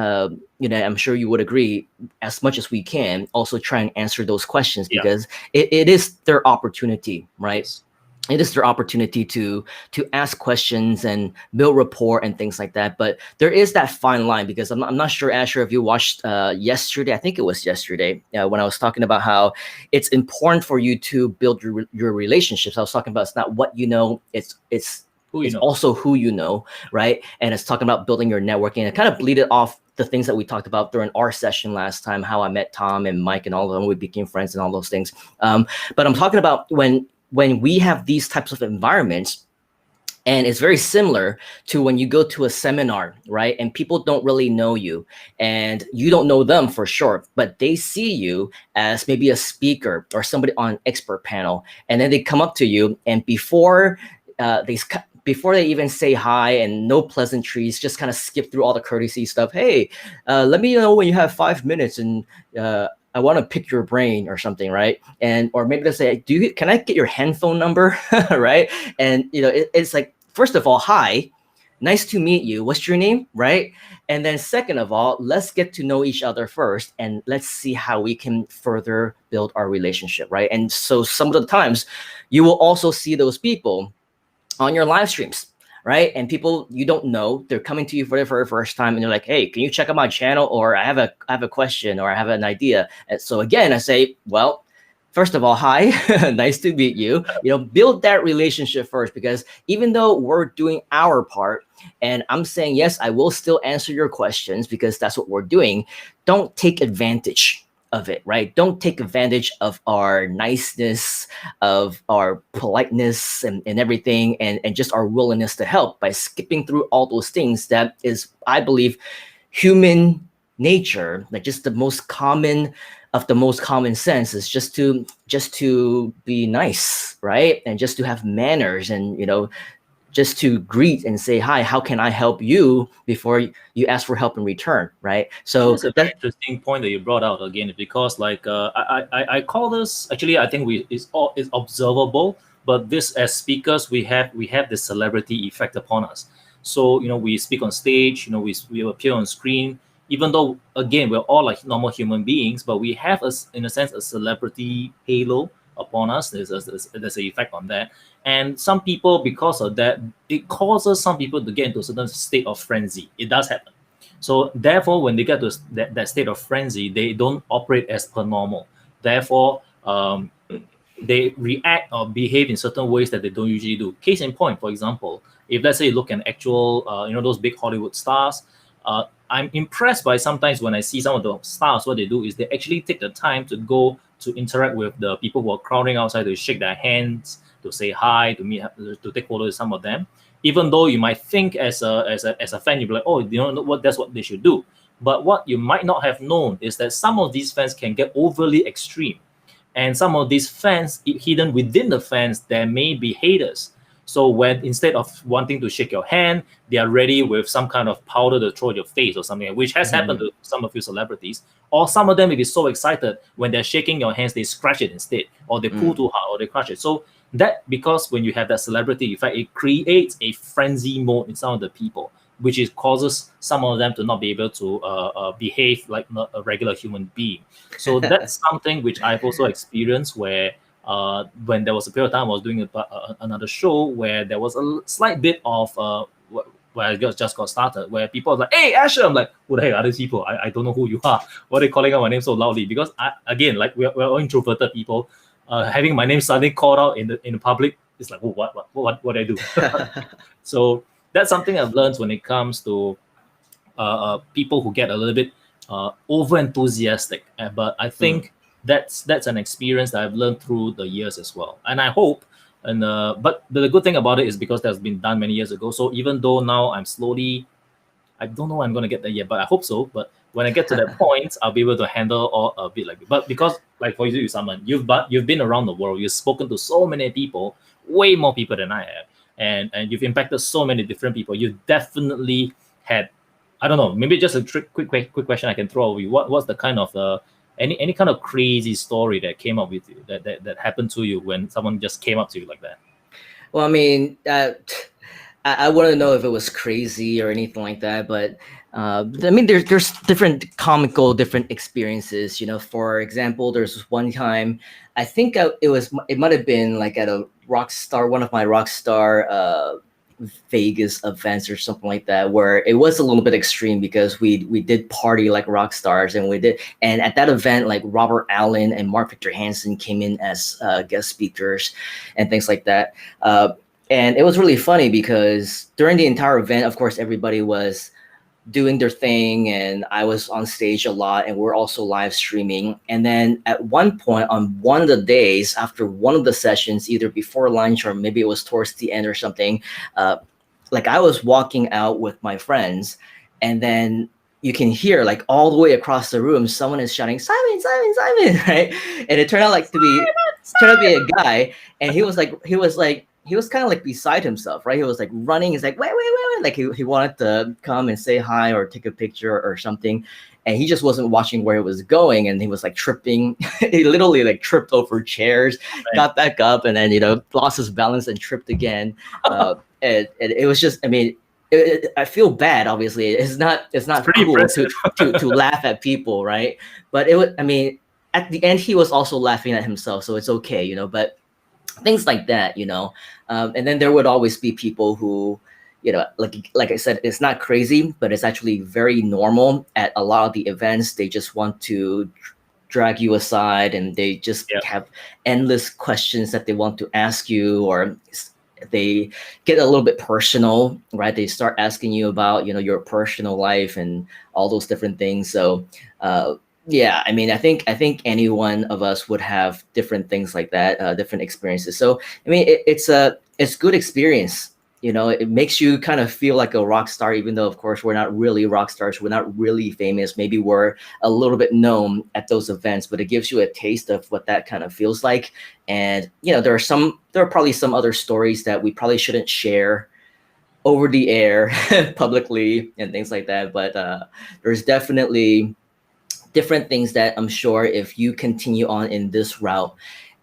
you know, I'm sure you would agree, as much as we can, also try and answer those questions, because it is their opportunity, right? It is their opportunity to ask questions and build rapport and things like that. But there is that fine line, because I'm not sure, Asher, if you watched yesterday. I think it was yesterday when I was talking about how it's important for you to build your relationships. I was talking about it's not what you know, it's also who you know, right? And it's talking about building your networking. It kind of bleeded off the things that we talked about during our session last time, how I met Tom and Mike and all of them. We became friends and all those things. But I'm talking about when we have these types of environments, and it's very similar to when you go to a seminar, right? And people don't really know you and you don't know them for sure, but they see you as maybe a speaker or somebody on expert panel. And then they come up to you, and before they even say hi and no pleasantries, just kind of skip through all the courtesy stuff. Hey, let me know when you have 5 minutes, and I want to pick your brain or something, right? And or maybe they say, can I get your handphone number, right? And you know, it's like, first of all, hi, nice to meet you. What's your name, right? And then second of all, let's get to know each other first, and let's see how we can further build our relationship, right? And so some of the times, you will also see those people on your live streams, right? And people you don't know, they're coming to you for the very first time, and they're like, hey, can you check out my channel? Or I have a question, or I have an idea. And so again, I say, well, first of all, hi, nice to meet you. You know, build that relationship first, because even though we're doing our part, and I'm saying, yes, I will still answer your questions because that's what we're doing, don't take advantage of it, right? Don't take advantage of our niceness, of our politeness and everything, and just our willingness to help by skipping through all those things. That is, I believe, human nature, like just the most common of the most common sense, is just to be nice, right? And just to have manners, and you know, just to greet and say hi, how can I help you, before you ask for help in return, right? So that's a very interesting point that you brought out again, because like I call this, actually I think it's observable, but this, as speakers, we have the celebrity effect upon us. So you know, we speak on stage, you know, we appear on screen, even though again we're all like normal human beings, but we have in a sense a celebrity halo upon us. There's an effect on that. And some people, because of that, it causes some people to get into a certain state of frenzy. It does happen. So therefore, when they get to that state of frenzy, they don't operate as per normal. Therefore, they react or behave in certain ways that they don't usually do. Case in point, for example, if let's say you look at actual, those big Hollywood stars, I'm impressed by sometimes when I see some of the stars, what they do is they actually take the time to go to interact with the people who are crowding outside, to shake their hands, to say hi, to meet, to take photos with some of them. Even though you might think as a fan, you'll be like, oh, you know what, that's what they should do. But what you might not have known is that some of these fans can get overly extreme. And some of these fans, hidden within the fans, there may be haters. So when instead of wanting to shake your hand, they are ready with some kind of powder to throw at your face or something, which has happened to some of you celebrities. Or some of them may be so excited when they're shaking your hands, they scratch it instead, or they pull too hard, or they crush it. So that, because when you have that celebrity effect, it creates a frenzy mode in some of the people, which causes some of them to not be able to behave like a regular human being. So that's something which I've also experienced, where when there was a period of time I was doing another show where there was a slight bit of where I just got started, where people are like, "Hey, Asher," I'm like, "Who the heck are these people? I don't know who you are. Why are they calling out my name so loudly?" Because again, like we're all introverted people, having my name suddenly called out in the public, it's like, oh, what do I do? So that's something I've learned when it comes to people who get a little bit over enthusiastic. But I think that's an experience that I've learned through the years as well. And I hope, but the good thing about it is because that's been done many years ago. So even though now I'm slowly, I don't know when I'm going to get there yet, but I hope so. But when I get to that point, I'll be able to handle all a bit like it. But because, like for you, Saman, you've been around the world, you've spoken to so many people, way more people than I have, and you've impacted so many different people. You definitely had, I don't know, maybe just a quick question I can throw over you. What's the kind of any kind of crazy story that came up with you that happened to you when someone just came up to you like that? Well, I mean, I wouldn't know if it was crazy or anything like that, but I mean, there's different different experiences. You know, for example, there's one time, I think it might have been like at a one of my Rockstar Vegas events or something like that, where it was a little bit extreme because we did party like rock stars, and at that event, like Robert Allen and Mark Victor Hansen came in as guest speakers and things like that. And it was really funny because during the entire event, of course, everybody was doing their thing, and I was on stage a lot, and we're also live streaming. And then at one point on one of the days after one of the sessions, either before lunch or maybe it was towards the end or something, like I was walking out with my friends, and then you can hear like all the way across the room, someone is shouting, "Simon, Simon, Simon," right? And it turned out to be a guy, and he was kind of like beside himself, right? He was like running. He's like, wait, like he wanted to come and say hi or take a picture or something, and he just wasn't watching where he was going, and he was like tripping. He literally like tripped over chairs, got back up, and then lost his balance and tripped again. And it was just, I mean, I feel bad. Obviously, it's not cool to laugh at people, right? But it was, I mean, at the end, he was also laughing at himself, so it's okay, But things like that, and then there would always be people who, like I said, it's not crazy, but it's actually very normal at a lot of the events. They just want to drag you aside, and they just have endless questions that they want to ask you, or they get a little bit personal, right? They start asking you about, your personal life and all those different things. So, yeah, I mean, I think any one of us would have different things like that, different experiences. So, I mean, it's good experience. It makes you kind of feel like a rock star, even though, of course, we're not really rock stars. We're not really famous. Maybe we're a little bit known at those events, but it gives you a taste of what that kind of feels like. And, there are probably some other stories that we probably shouldn't share over the air publicly and things like that. But there's definitely different things that I'm sure if you continue on in this route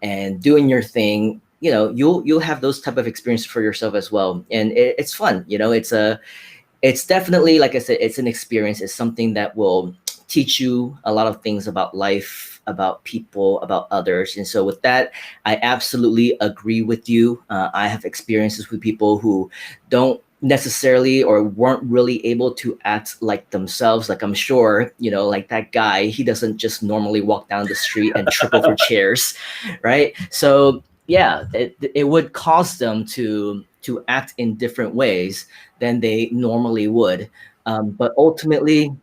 and doing your thing, you'll have those type of experiences for yourself as well. And it's fun, it's definitely, like I said, it's an experience. It's something that will teach you a lot of things about life, about people, about others. And so with that, I absolutely agree with you. I have experiences with people who don't necessarily or weren't really able to act like themselves. Like I'm sure, like that guy, he doesn't just normally walk down the street and trip over chairs, right? So yeah, it would cause them to act in different ways than they normally would. But ultimately,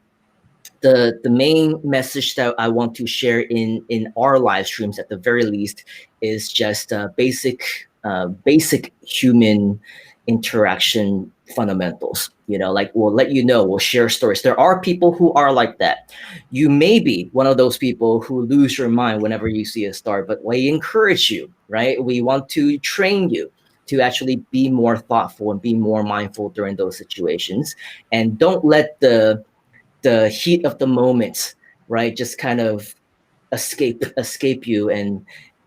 the main message that I want to share in our live streams, at the very least, is just basic human interaction fundamentals. Like we'll let you know, we'll share stories. There are people who are like that. You may be one of those people who lose your mind whenever you see a star, but we encourage you, right? We want to train you to actually be more thoughtful and be more mindful during those situations, and don't let the heat of the moment, right, just kind of escape you,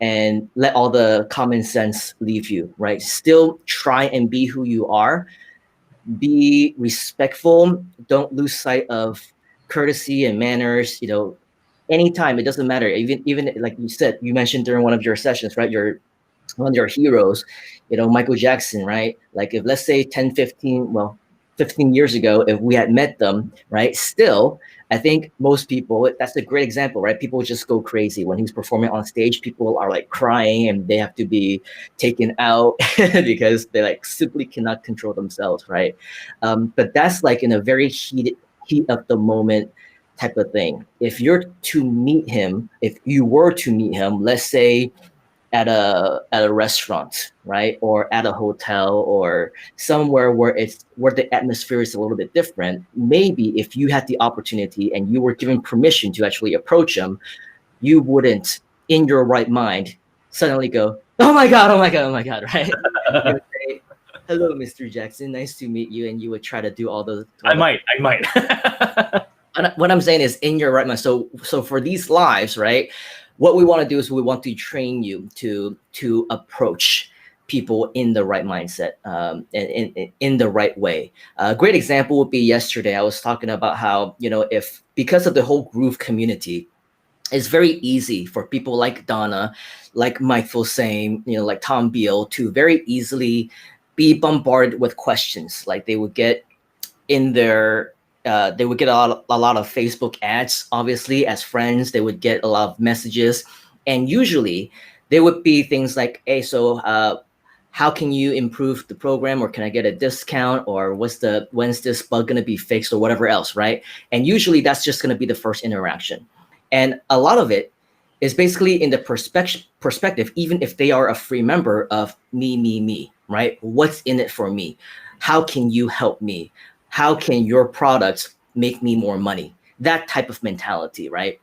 and let all the common sense leave you, right? Still try and be who you are. Be respectful. Don't lose sight of courtesy and manners. Anytime, it doesn't matter. Even like you said, you mentioned during one of your sessions, right? One of your heroes, Michael Jackson, right? Like if, let's say, 10, 15, well, 15 years ago, if we had met them, right? Still, I think most people, that's a great example, right? People just go crazy when he's performing on stage. People are like crying and they have to be taken out because they like simply cannot control themselves, right? But that's like in a very heat of the moment type of thing. If you were to meet him, let's say at a restaurant, right, or at a hotel, or somewhere where the atmosphere is a little bit different, maybe if you had the opportunity and you were given permission to actually approach him, you wouldn't, in your right mind, suddenly go, "Oh my god, oh my god, oh my god," right? You would say, "Hello, Mr. Jackson, nice to meet you," and you would try to do all the. I might. What I'm saying is, in your right mind. So for these lives, right, what we want to do is we want to train you to approach people in the right mindset, and in the right way. A great example would be yesterday. I was talking about how, if, because of the whole groove community, it's very easy for people like Donna, like Mike Filsame, like Tom Beal, to very easily be bombarded with questions. Like they would get in their they would get a lot of Facebook ads. Obviously, as friends, they would get a lot of messages, and usually they would be things like, "Hey, so how can you improve the program, or can I get a discount, or when's this bug going to be fixed, or whatever else," right? And usually that's just going to be the first interaction, and a lot of it is basically in the perspective, even if they are a free member, of me, right? What's in it for me? How can you help me? How can your products make me more money? That type of mentality, right?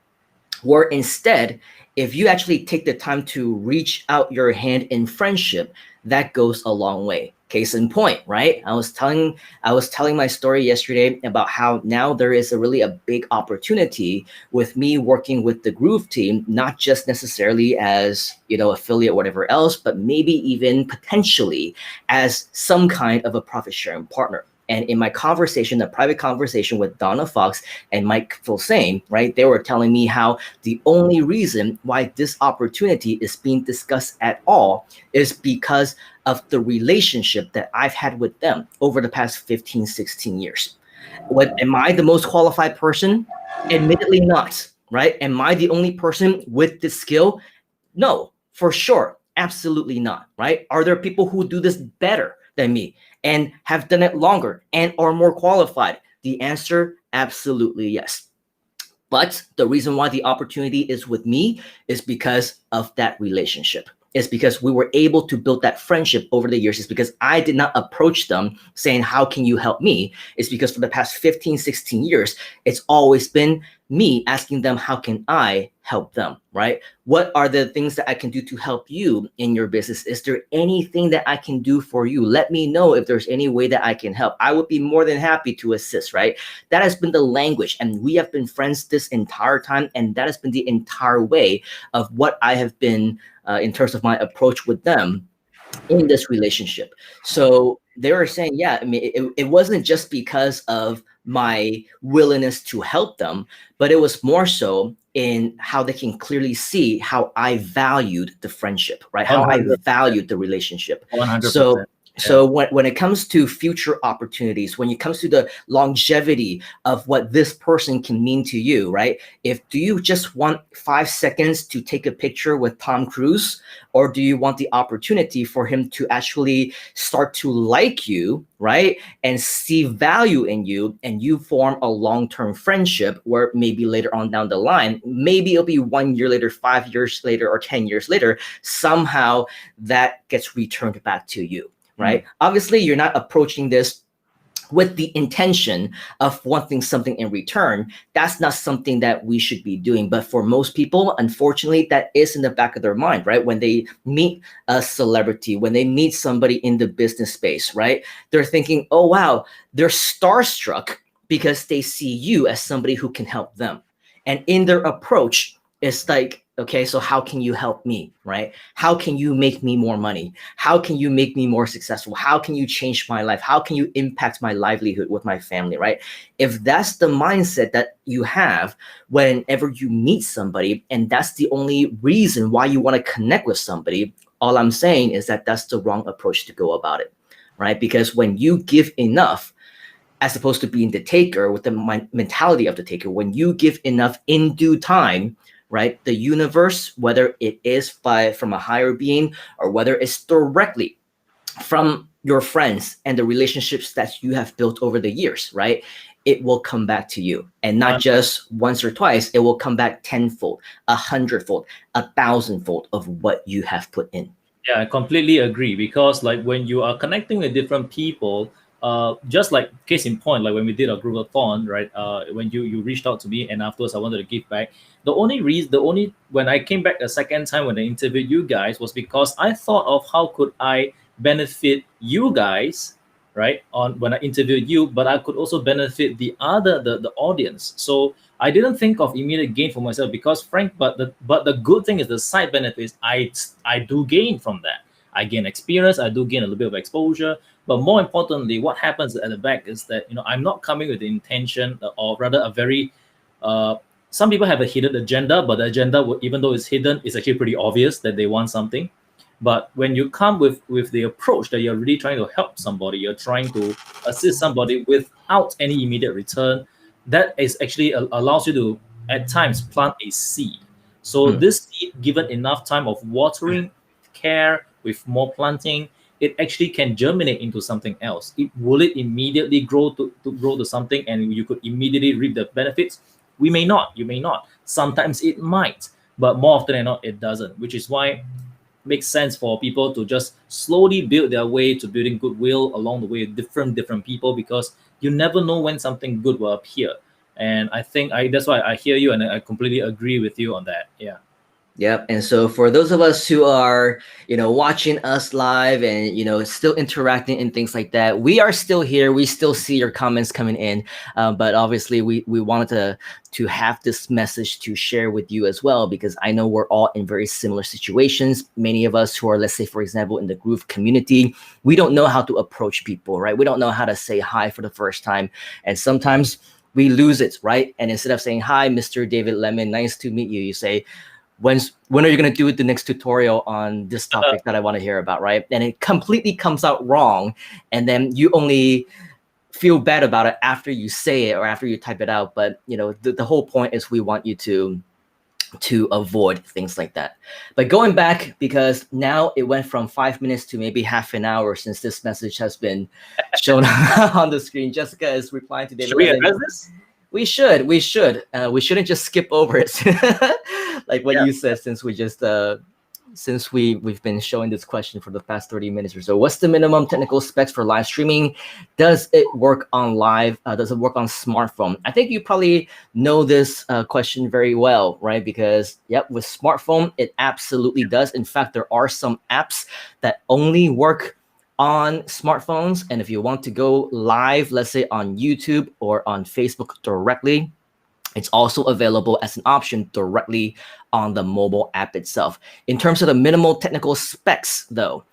Or instead, if you actually take the time to reach out your hand in friendship, that goes a long way. Case in point, right? I was telling my story yesterday about how now there is a big opportunity with me working with the Groove team, not just necessarily as, affiliate, whatever else, but maybe even potentially as some kind of a profit sharing partner. And in my conversation, a private conversation with Donna Fox and Mike Filsame, right, they were telling me how the only reason why this opportunity is being discussed at all is because of the relationship that I've had with them over the past 15, 16 years. Am I the most qualified person? Admittedly not, right? Am I the only person with this skill? No, for sure. Absolutely not, right? Are there people who do this better than me and have done it longer and are more qualified? The answer, absolutely yes. But the reason why the opportunity is with me is because of that relationship. It's because we were able to build that friendship over the years. It's because I did not approach them saying, "How can you help me?" It's because for the past 15, 16 years, it's always been me asking them, "How can I help them?" Right? What are the things that I can do to help you in your business? Is there anything that I can do for you? Let me know if there's any way that I can help. I would be more than happy to assist, right? That has been the language, and we have been friends this entire time, and that has been the entire way of what I have been in terms of my approach with them in this relationship. So they were saying, yeah, I mean, it wasn't just because of my willingness to help them, but it was more so in how they can clearly see how I valued the friendship, right? How I 100%. valued the relationship. 100%. So So when it comes to future opportunities, when it comes to the longevity of what this person can mean to you, right? If do you just want 5 seconds to take a picture with Tom Cruise, or do you want the opportunity for him to actually start to like you, right? And see value in you, and you form a long-term friendship where maybe later on down the line, maybe it'll be 1 year later, 5 years later, or 10 years later, somehow that gets returned back to you. Right? Obviously, you're not approaching this with the intention of wanting something in return. That's not something that we should be doing. But for most people, unfortunately, that is in the back of their mind, right? When they meet a celebrity, when they meet somebody in the business space, right? They're thinking, oh, wow, they're starstruck because they see you as somebody who can help them. And in their approach, it's like, okay, so how can you help me, right? How can you make me more money? How can you make me more successful? How can you change my life? How can you impact my livelihood with my family, right? If that's the mindset that you have whenever you meet somebody, and that's the only reason why you want to connect with somebody, all I'm saying is that that's the wrong approach to go about it, right? Because when you give enough, as opposed to being the taker with the mentality of the taker, when you give enough in due time, right? The universe, whether it is from a higher being or whether it's directly from your friends and the relationships that you have built over the years, right? It will come back to you, and not just once or twice. It will come back tenfold, 100-fold, 1,000-fold of what you have put in. Yeah, I completely agree, because like when you are connecting with different people, just like case in point, like when we did a group-a-thon, right? When you reached out to me and afterwards I wanted to give back. The only when I came back a second time when I interviewed you guys was because I thought of how could I benefit you guys, right? On when I interviewed you, but I could also benefit the audience. So I didn't think of immediate gain for myself because but the good thing is the side benefits I do gain from that. I gain experience, I do gain a little bit of exposure, but more importantly, what happens at the back is that I'm not coming with the intention, or rather a very some people have a hidden agenda, but the agenda, even though it's hidden, is actually pretty obvious that they want something. But when you come with the approach that you're really trying to help somebody, you're trying to assist somebody without any immediate return, that is actually allows you to at times plant a seed. So this seed, given enough time of watering, care, with more planting, it actually can germinate into something else. Will it immediately grow to something and you could immediately reap the benefits? We may not. You may not. Sometimes it might, but more often than not, it doesn't. Which is why it makes sense for people to just slowly build their way to building goodwill along the way with different people, because you never know when something good will appear. And I think that's why I hear you and I completely agree with you on that. Yeah. Yep. And so for those of us who are, watching us live and, still interacting and things like that, we are still here. We still see your comments coming in. But obviously we wanted to have this message to share with you as well, because I know we're all in very similar situations. Many of us who are, let's say, for example, in the groove community, we don't know how to approach people, right? We don't know how to say hi for the first time. And sometimes we lose it, right? And instead of saying, hi, Mr. David Lemon, nice to meet you, you say, when are you going to do the next tutorial on this topic that I want to hear about, right? And it completely comes out wrong. And then you only feel bad about it after you say it or after you type it out. But, the whole point is we want you to avoid things like that. But going back, because now it went from 5 minutes to maybe half an hour since this message has been shown on the screen. Jessica is replying to David. Should we address this? We should. We shouldn't just skip over it, like what you said. Since we've been showing this question for the past 30 minutes or so. What's the minimum technical specs for live streaming? Does it work on live? Does it work on smartphone? I think you probably know this question very well, right? Because with smartphone, it absolutely does. In fact, there are some apps that only work on smartphones. And if you want to go live, let's say on YouTube or on Facebook directly, it's also available as an option directly on the mobile app itself. In terms of the minimal technical specs, though,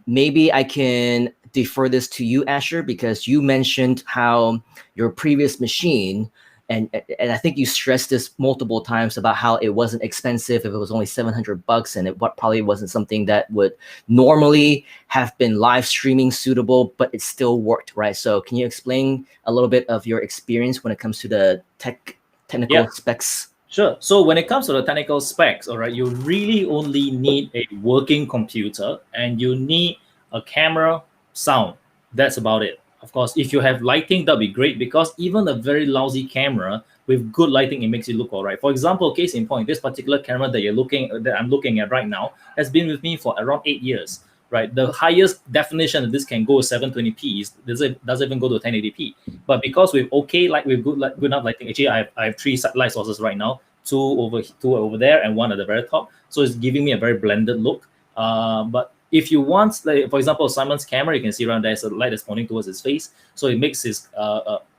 maybe I can defer this to you, Asher, because you mentioned how your previous machine, and I think you stressed this multiple times about how it wasn't expensive if it was only $700, and it probably wasn't something that would normally have been live streaming suitable, but it still worked, right? So can you explain a little bit of your experience when it comes to the technical Yeah. specs? Sure. So when it comes to the technical specs, all right, you really only need a working computer and you need a camera, sound. That's about it. Of course, if you have lighting, that'd be great because even a very lousy camera with good lighting, it makes it look all right. For example, case in point, this particular camera that I'm looking at right now has been with me for around 8 years. Right, the highest definition that this can go is 720p. Doesn't even go to 1080p. But because with good enough lighting, actually I have three light sources right now, two over there and one at the very top. So it's giving me a very blended look. But if you want, like, for example, Simon's camera, you can see around there's a light that's pointing towards his face, so it makes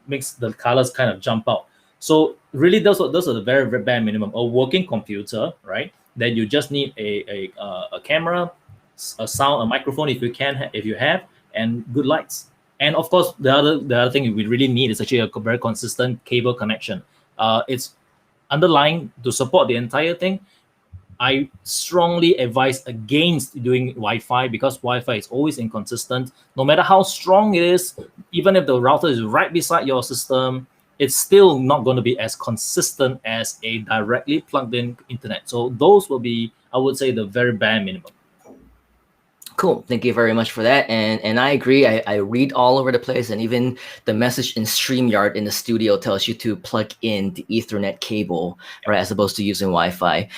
makes the colors kind of jump out. So really, those are the very, very bare minimum. A working computer, right? Then you just need a camera, a sound, a microphone if you have, and good lights. And of course, the other thing we really need is actually a very consistent cable connection. It's underlying to support the entire thing. I strongly advise against doing Wi-Fi because Wi-Fi is always inconsistent. No matter how strong it is, even if the router is right beside your system, it's still not going to be as consistent as a directly plugged in internet. So those will be, I would say, the very bare minimum. Cool. Thank you very much for that. And I agree. I read all over the place, and even the message in StreamYard in the studio tells you to plug in the Ethernet cable, right, as opposed to using Wi-Fi.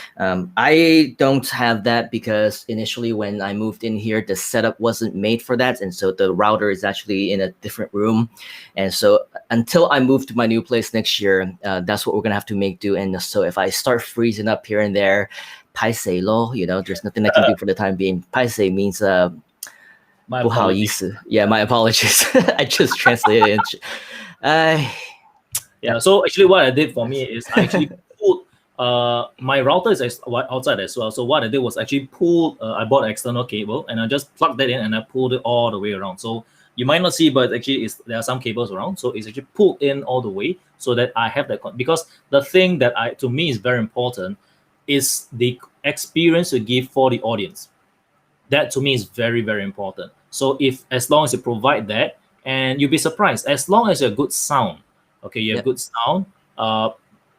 I don't have that because initially when I moved in here, the setup wasn't made for that. And so the router is actually in a different room. And so until I move to my new place next year, that's what we're going to have to make do. And so if I start freezing up here and there, paisei lo, there's nothing I can do for the time being. Paisei means My 不好意思. Yeah, my apologies. I just translated it. Yeah, so actually what I did for me is I actually pulled, my router is outside as well. So what I did was actually I bought an external cable and I just plugged that in and I pulled it all the way around. So you might not see, but actually there are some cables around. So it's actually pulled in all the way so that I have that, because the thing that to me is very important is the experience you give for the audience. That to me is very, very important. So as long as you provide that, and you'll be surprised, as long as you have good sound, okay, you have good sound,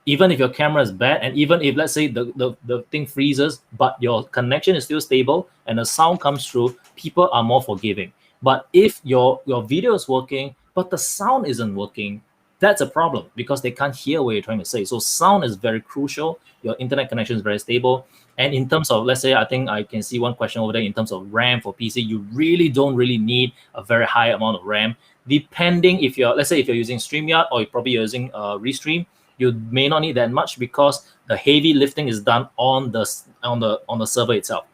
even if your camera is bad, and even if, let's say, the thing freezes, but your connection is still stable and the sound comes through, people are more forgiving. But if your video is working, but the sound isn't working, that's a problem because they can't hear what you're trying to say. So sound is very crucial. Your internet connection is very stable. And in terms of, let's say, I think I can see one question over there in terms of RAM for PC, you really don't need a very high amount of RAM. Depending let's say if you're using StreamYard or you're probably using Restream, you may not need that much because the heavy lifting is done on the server itself,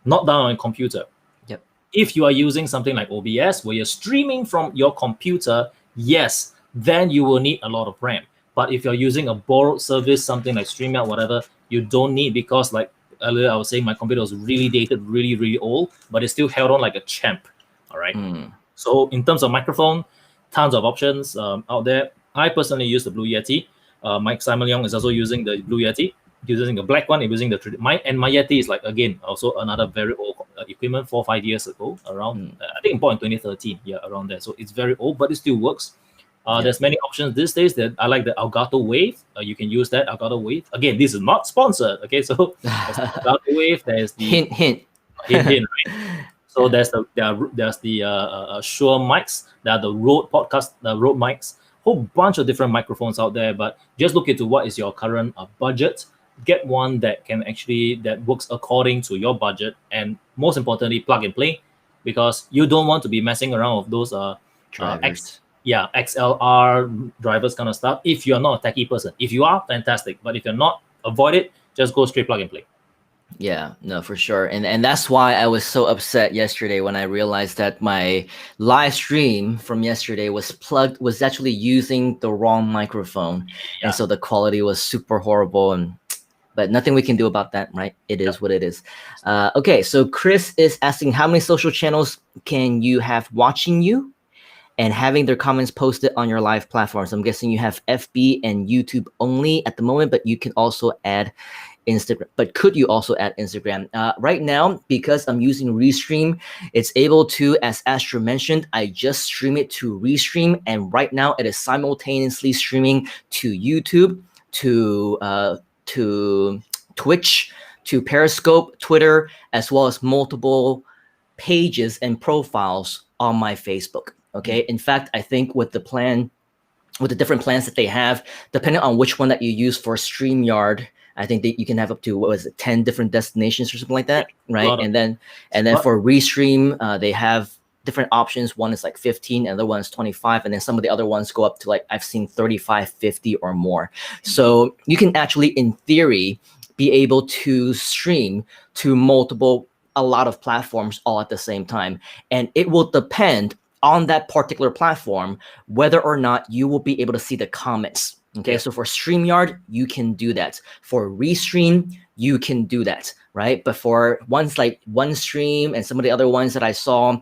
not done on a computer. Yep. If you are using something like OBS where you're streaming from your computer, yes, then you will need a lot of RAM. But if you're using a borrowed service, something like StreamYard, whatever, you don't need, because like earlier I was saying, my computer was really dated, really, really old, but it still held on like a champ. All right. So in terms of microphone, tons of options out there. I personally use the Blue Yeti. Mike Simon Leong is also using the Blue Yeti, using the black one, using my Yeti is like, again, also another very old equipment, 4 or 5 years ago, around, I think bought in 2013, around there. So it's very old, but it still works. There's many options these days. That I like the Elgato Wave. You can use that Elgato Wave. Again, this is not sponsored. Okay, so there's the Elgato Wave. There's the hint, right? So there's the Shure mics. There are the Rode mics. Whole bunch of different microphones out there. But just look into what is your current budget. Get one that works according to your budget, and most importantly, plug and play, because you don't want to be messing around with those drivers. XLR drivers kind of stuff if you're not a techie person. If you are, fantastic. But if you're not, avoid it. Just go straight plug and play. Yeah, no, for sure. And that's why I was so upset yesterday when I realized that my live stream from yesterday was actually using the wrong microphone. And so the quality was super horrible, but nothing we can do about that, right? It is what it is. Okay, so Chris is asking, how many social channels can you have watching you? and having their comments posted on your live platforms. I'm guessing you have FB and YouTube only at the moment, but you can also add Instagram. But could you also add Instagram? Right now, because I'm using Restream, it's able to, as Astro mentioned, I just stream it to Restream, and right now it is simultaneously streaming to YouTube, to Twitch, to Periscope, Twitter, as well as multiple pages and profiles on my Facebook. Okay. In fact, I think with the different plans that they have, depending on which one that you use for StreamYard, I think that you can have up to, what was it, 10 different destinations or something like that, right? And then for Restream, they have different options. One is like 15, and the other one is 25, and then some of the other ones go up to, like, I've seen 35, 50 or more. So you can actually, in theory, be able to stream to a lot of platforms all at the same time. And it will depend on that particular platform whether or not you will be able to see the comments. Okay, so for StreamYard, you can do that. For Restream, you can do that, right? But for ones like OneStream and some of the other ones that I saw,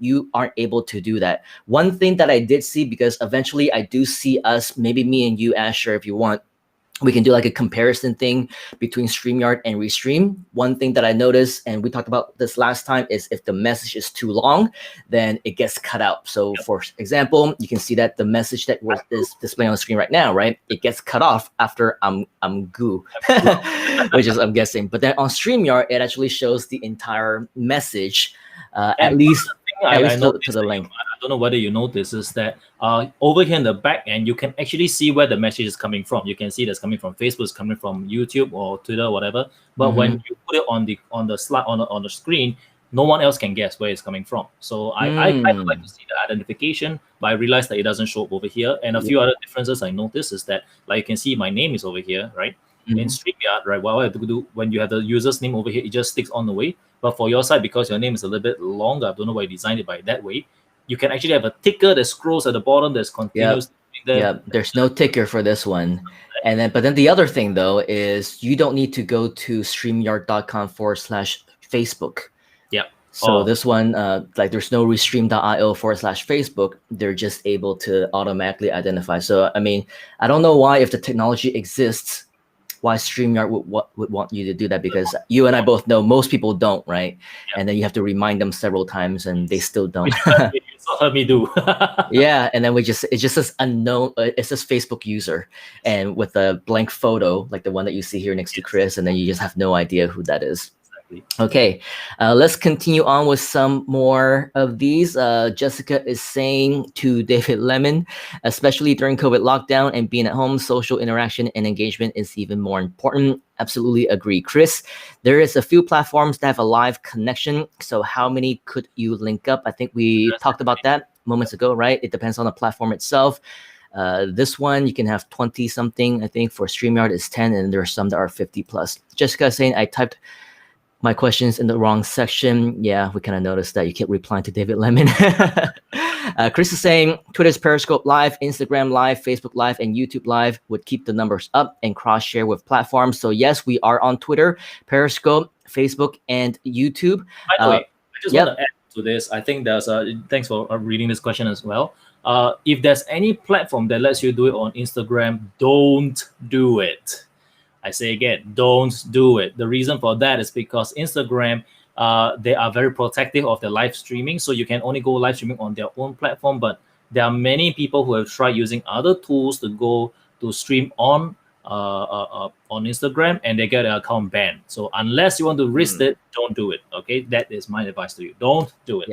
you aren't able to do that. One thing that I did see, because eventually I do see us, maybe me and you, Asher, if you want, we can do like a comparison thing between StreamYard and Restream. One thing that I noticed, and we talked about this last time, is if the message is too long, then it gets cut out. So for example, you can see that the message that is displaying on the screen right now, right? It gets cut off after I'm goo, which is, I'm guessing. But then on StreamYard, it actually shows the entire message, at least to the length. I don't know whether you notice is that over here in the back end, you can actually see where the message is coming from. You can see that's coming from Facebook, it's coming from YouTube or Twitter, or whatever. But when you put it on the slide on the screen, no one else can guess where it's coming from. So I kind of like to see the identification, but I realized that it doesn't show up over here. And a few other differences I noticed is that, like, you can see my name is over here, right? In StreamYard, right? What I have to do when you have the user's name over here, it just sticks on the way. But for your side, because your name is a little bit longer, I don't know why you designed it by that way, you can actually have a ticker that scrolls at the bottom that's continuous. There's no ticker for this one. But then the other thing, though, is you don't need to go to streamyard.com/Facebook. So this one, like, there's no restream.io/Facebook. They're just able to automatically identify. So, I mean, I don't know why, if the technology exists, why StreamYard would want you to do that, because you and I both know most people don't, right? And then you have to remind them several times, and they still don't. Let me do. And then it just says unknown. It says Facebook user, and with a blank photo, like the one that you see here next to Chris, and then you just have no idea who that is. Okay, let's continue on with some more of these. Jessica is saying to David Lemon, especially during COVID lockdown and being at home, social interaction and engagement is even more important. Absolutely agree. Chris, there is a few platforms that have a live connection. So how many could you link up? I think we talked about that moments ago, right? It depends on the platform itself. This one, you can have 20 something. I think for StreamYard is 10, and there are some that are 50 plus. Jessica is saying, I typed my questions in the wrong section. Yeah, we kind of noticed that you kept replying to David Lemon. Chris is saying Twitter's Periscope Live, Instagram Live, Facebook Live, and YouTube Live would keep the numbers up and cross-share with platforms. So yes, we are on Twitter, Periscope, Facebook, and YouTube. By the way, I just want to add to this. I think there's thanks for reading this question as well. If there's any platform that lets you do it on Instagram, don't do it. I say again, don't do it. The reason for that is because Instagram, they are very protective of their live streaming. So you can only go live streaming on their own platform. But there are many people who have tried using other tools to go to stream on Instagram, and they get their account banned. So unless you want to risk it, don't do it. Okay, that is my advice to you. Don't do it.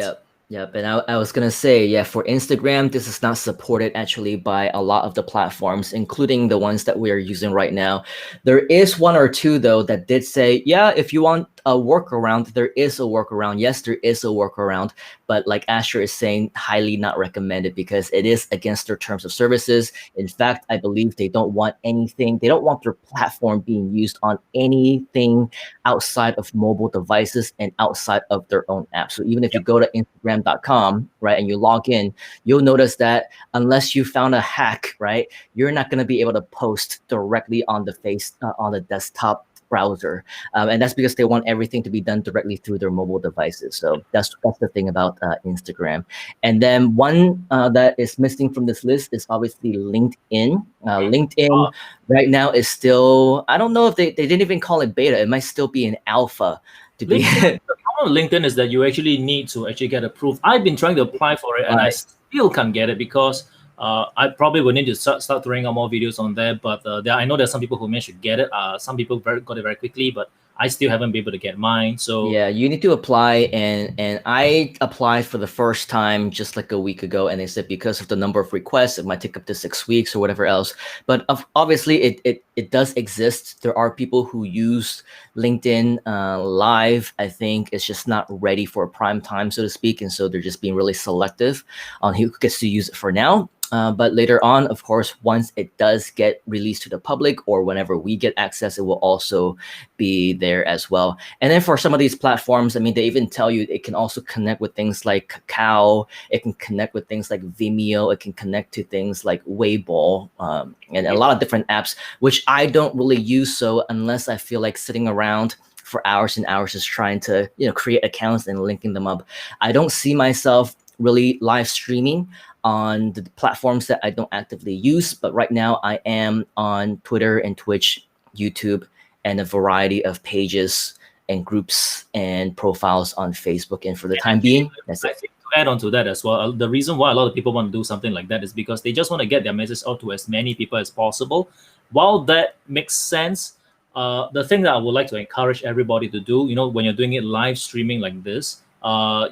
Yep, and I was gonna say, for Instagram, this is not supported actually by a lot of the platforms, including the ones that we are using right now. There is one or two though that did say, if you want a workaround, there is a workaround. Yes, there is a workaround, but like Asher is saying, highly not recommended because it is against their terms of services. In fact, I believe they don't want anything. They don't want their platform being used on anything outside of mobile devices and outside of their own app. So even if you go to Instagram.com, right, and you log in, you'll notice that unless you found a hack, right, you're not going to be able to post directly on the desktop browser, and that's because they want everything to be done directly through their mobile devices. So that's the thing about Instagram. And then one that is missing from this list is obviously LinkedIn. LinkedIn right now is still, I don't know if they didn't even call it beta. It might still be an alpha to be. LinkedIn, the problem with LinkedIn is that you actually need to actually get approved. I've been trying to apply for it and I Right. still can't get it because I probably will need to start throwing out more videos on there. But I know there's some people who managed to get it. Some people got it very quickly, but I still haven't been able to get mine. So Yeah, you need to apply, and I applied for the first time just like a week ago, and they said because of the number of requests, it might take up to 6 weeks or whatever else. But obviously, it does exist. There are people who use LinkedIn Live. I think it's just not ready for prime time, so to speak, and so they're just being really selective on who gets to use it for now. But later on, of course, once it does get released to the public or whenever we get access, it will also be there as well. And then for some of these platforms, I mean, they even tell you it can also connect with things like Kakao. It can connect with things like Vimeo. It can connect to things like Weibo, and a lot of different apps, which I don't really use. So unless I feel like sitting around for hours and hours just trying to, create accounts and linking them up, I don't see myself really live streaming on the platforms that I don't actively use. But right now I am on Twitter and Twitch, YouTube, and a variety of pages and groups and profiles on Facebook. And for the time being, that's I it. think to add on to that as well, the reason why a lot of people want to do something like that is because they just want to get their message out to as many people as possible. While that makes sense, the thing that I would like to encourage everybody to do, when you're doing it live streaming like this,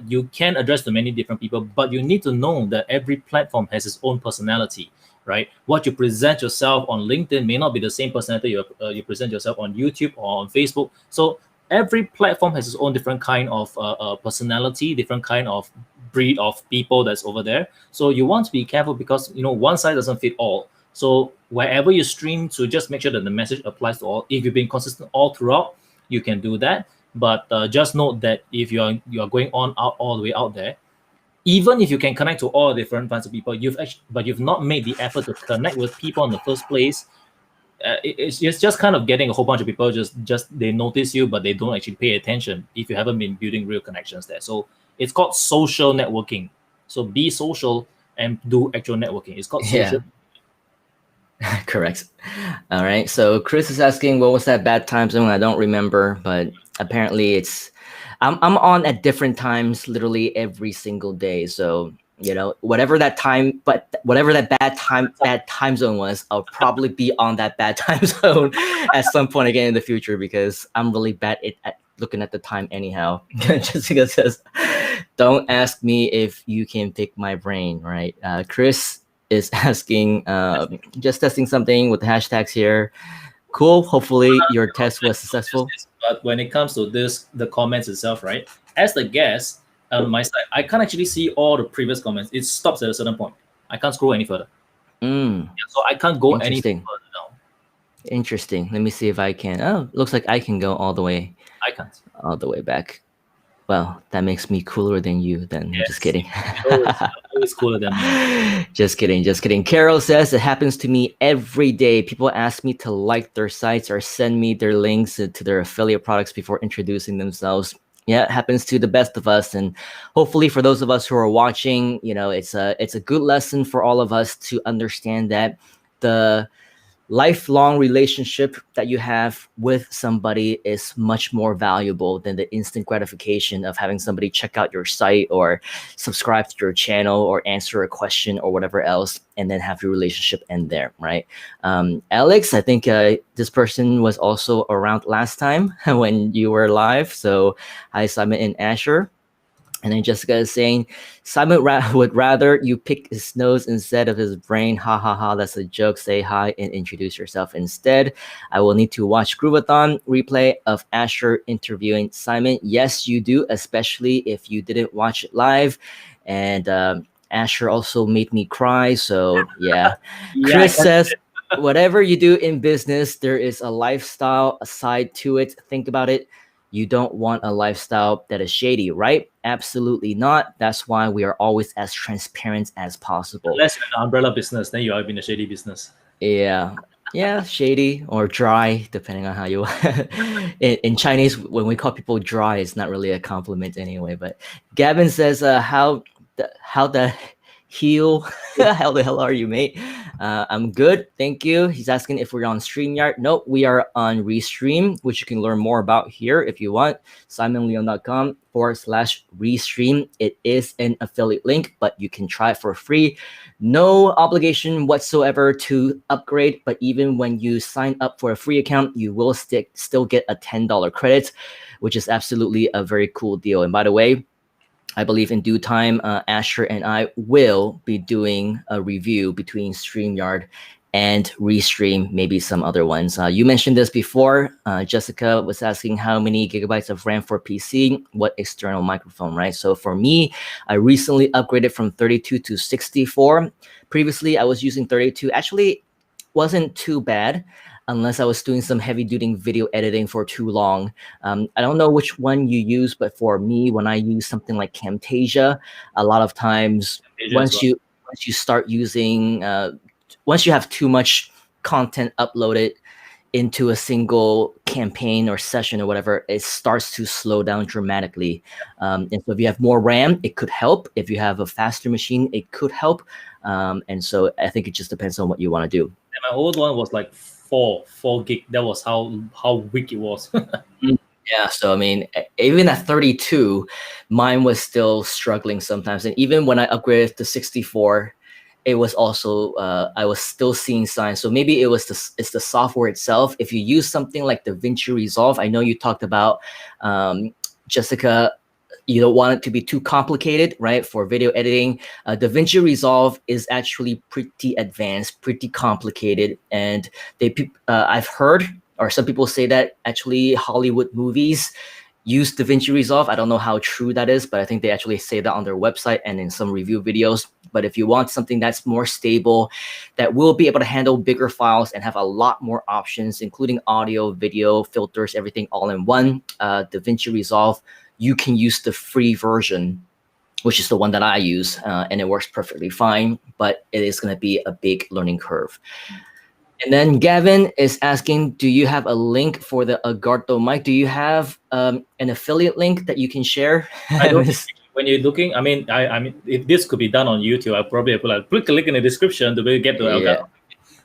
you can address to many different people, but you need to know that every platform has its own personality, right? What you present yourself on LinkedIn may not be the same personality you present yourself on YouTube or on Facebook. So every platform has its own different kind of personality, different kind of breed of people that's over there. So you want to be careful because one size doesn't fit all. So wherever you stream, to just make sure that the message applies to all. If you've been consistent all throughout, you can do that. But just note that if you are going on out all the way out there, even if you can connect to all different kinds of people, you've not made the effort to connect with people in the first place. It's just kind of getting a whole bunch of people just they notice you, but they don't actually pay attention if you haven't been building real connections there. So it's called social networking. So be social and do actual networking. It's called Yeah. social. Correct. All right. So Chris is asking, what was that bad time zone? I don't remember, but apparently I'm on at different times, literally every single day. So whatever that bad time zone was, I'll probably be on that bad time zone at some point again in the future because I'm really bad at looking at the time anyhow. Jessica says, "Don't ask me if you can pick my brain." Right? Chris is asking, just testing something with the hashtags here. Cool. Hopefully your test was successful. But when it comes to the comments itself, right? As the guest on my side, I can't actually see all the previous comments. It stops at a certain point. I can't scroll any further. So I can't go any further Interesting. now. Interesting. Let me see if I can. Oh, looks like I can go all the way I can't. back. Well, that makes me cooler than you then. Yes, Just kidding. always cooler than me. Just kidding. Just kidding. Carol says it happens to me every day. People ask me to like their sites or send me their links to their affiliate products before introducing themselves. Yeah, it happens to the best of us. And hopefully for those of us who are watching, it's a good lesson for all of us to understand that the lifelong relationship that you have with somebody is much more valuable than the instant gratification of having somebody check out your site or subscribe to your channel or answer a question or whatever else and then have your relationship end there, right? Alex, I think this person was also around last time when you were live. So hi, Simon and Asher. And then Jessica is saying, Simon would rather you pick his nose instead of his brain. Ha ha ha, that's a joke. Say hi and introduce yourself instead. I will need to watch Groovathon replay of Asher interviewing Simon. Yes, you do, especially if you didn't watch it live. And Asher also made me cry. So yeah. Chris says, whatever you do in business, there is a lifestyle aside to it. Think about it. You don't want a lifestyle that is shady, right? Absolutely not. That's why we are always as transparent as possible. Unless you're an umbrella business, then you are in a shady business. Yeah. Yeah, shady or dry, depending on how you. In Chinese, when we call people dry, it's not really a compliment anyway. But Gavin says, how the heel, how the hell are you, mate? I'm good, thank you. He's asking if we're on StreamYard. Nope, we are on Restream, which you can learn more about here if you want. simonleon.com/Restream. It is an affiliate link, but you can try it for free. No obligation whatsoever to upgrade, but even when you sign up for a free account, you will still get a $10 credit, which is absolutely a very cool deal. And by the way, I believe in due time, Asher and I will be doing a review between StreamYard and Restream, maybe some other ones. You mentioned this before. Jessica was asking how many gigabytes of RAM for PC, what external microphone, right? So for me, I recently upgraded from 32 to 64. Previously, I was using 32. Actually, wasn't too bad unless I was doing some heavy duty video editing for too long. I don't know which one you use, but for me, when I use something like Camtasia, a lot of times Asia as well. once you start using once you have too much content uploaded into a single campaign or session or whatever, it starts to slow down dramatically. And so if you have more RAM, it could help. If you have a faster machine, it could help. And so I think it just depends on what you want to do. And my old one was like 4 gig. That was how weak it was. Yeah, so I mean, even at 32, mine was still struggling sometimes. And even when I upgraded to 64, it was also I was still seeing signs. So maybe it's the software itself. If you use something like DaVinci Resolve, I know you talked about Jessica. You don't want it to be too complicated, right? For video editing, DaVinci Resolve is actually pretty advanced, pretty complicated, and I've heard, or some people say that actually Hollywood movies use DaVinci Resolve. I don't know how true that is, but I think they actually say that on their website and in some review videos. But if you want something that's more stable, that will be able to handle bigger files and have a lot more options, including audio, video, filters, everything all in one, DaVinci Resolve, you can use the free version, which is the one that I use, and it works perfectly fine, but it is going to be a big learning curve. And then Gavin is asking, do you have a link for the Agartho mic? Do you have an affiliate link that you can share? I don't think when you're looking, I mean, if this could be done on YouTube, I'll probably put a link in the description to get to Elgato.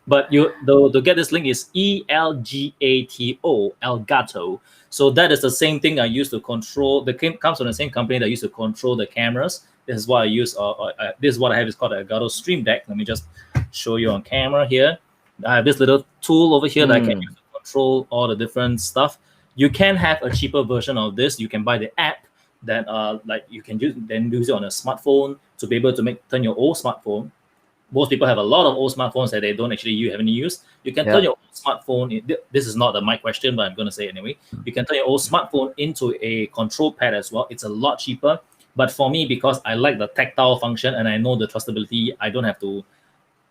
But to get this link is ELGATO, Elgato. So that is the same thing I use to control. Comes from the same company that I use to control the cameras. This is what I use. This is what I have. It's called the Elgato Stream Deck. Let me just show you on camera here. I have this little tool over here that I can use to control all the different stuff. You can have a cheaper version of this. You can buy the app that like you can use it on a smartphone to be able to turn your old smartphone. Most people have a lot of old smartphones that they don't actually have any use. You can turn your old smartphone. This is not my question, but I'm going to say it anyway. You can turn your old smartphone into a control pad as well. It's a lot cheaper. But for me, because I like the tactile function and I know the trustability, I don't have to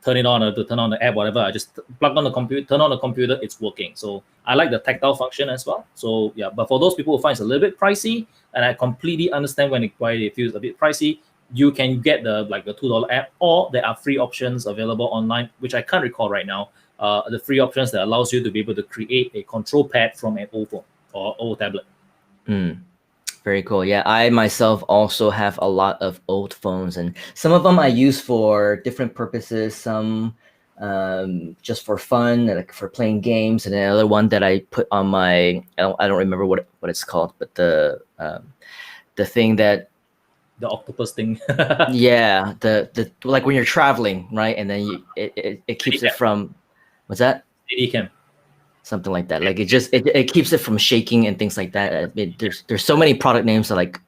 turn it on or to turn on the app, whatever. I just plug on the computer, turn on the computer, it's working. So I like the tactile function as well. So yeah, but for those people who find it's a little bit pricey, and I completely understand why it feels a bit pricey, you can get the $2 app, or there are free options available online, which I can't recall right now. The free options that allows you to be able to create a control pad from an old phone or old tablet. Very cool. Yeah, I myself also have a lot of old phones, and some of them I use for different purposes. Some just for fun, like for playing games, and another one that I put on my I don't remember what it's called, but the thing that the octopus thing. Yeah, the like when you're traveling, right? And then it keeps it from what's that? Steady cam. Something like that. Like it keeps it from shaking and things like that. There's so many product names that like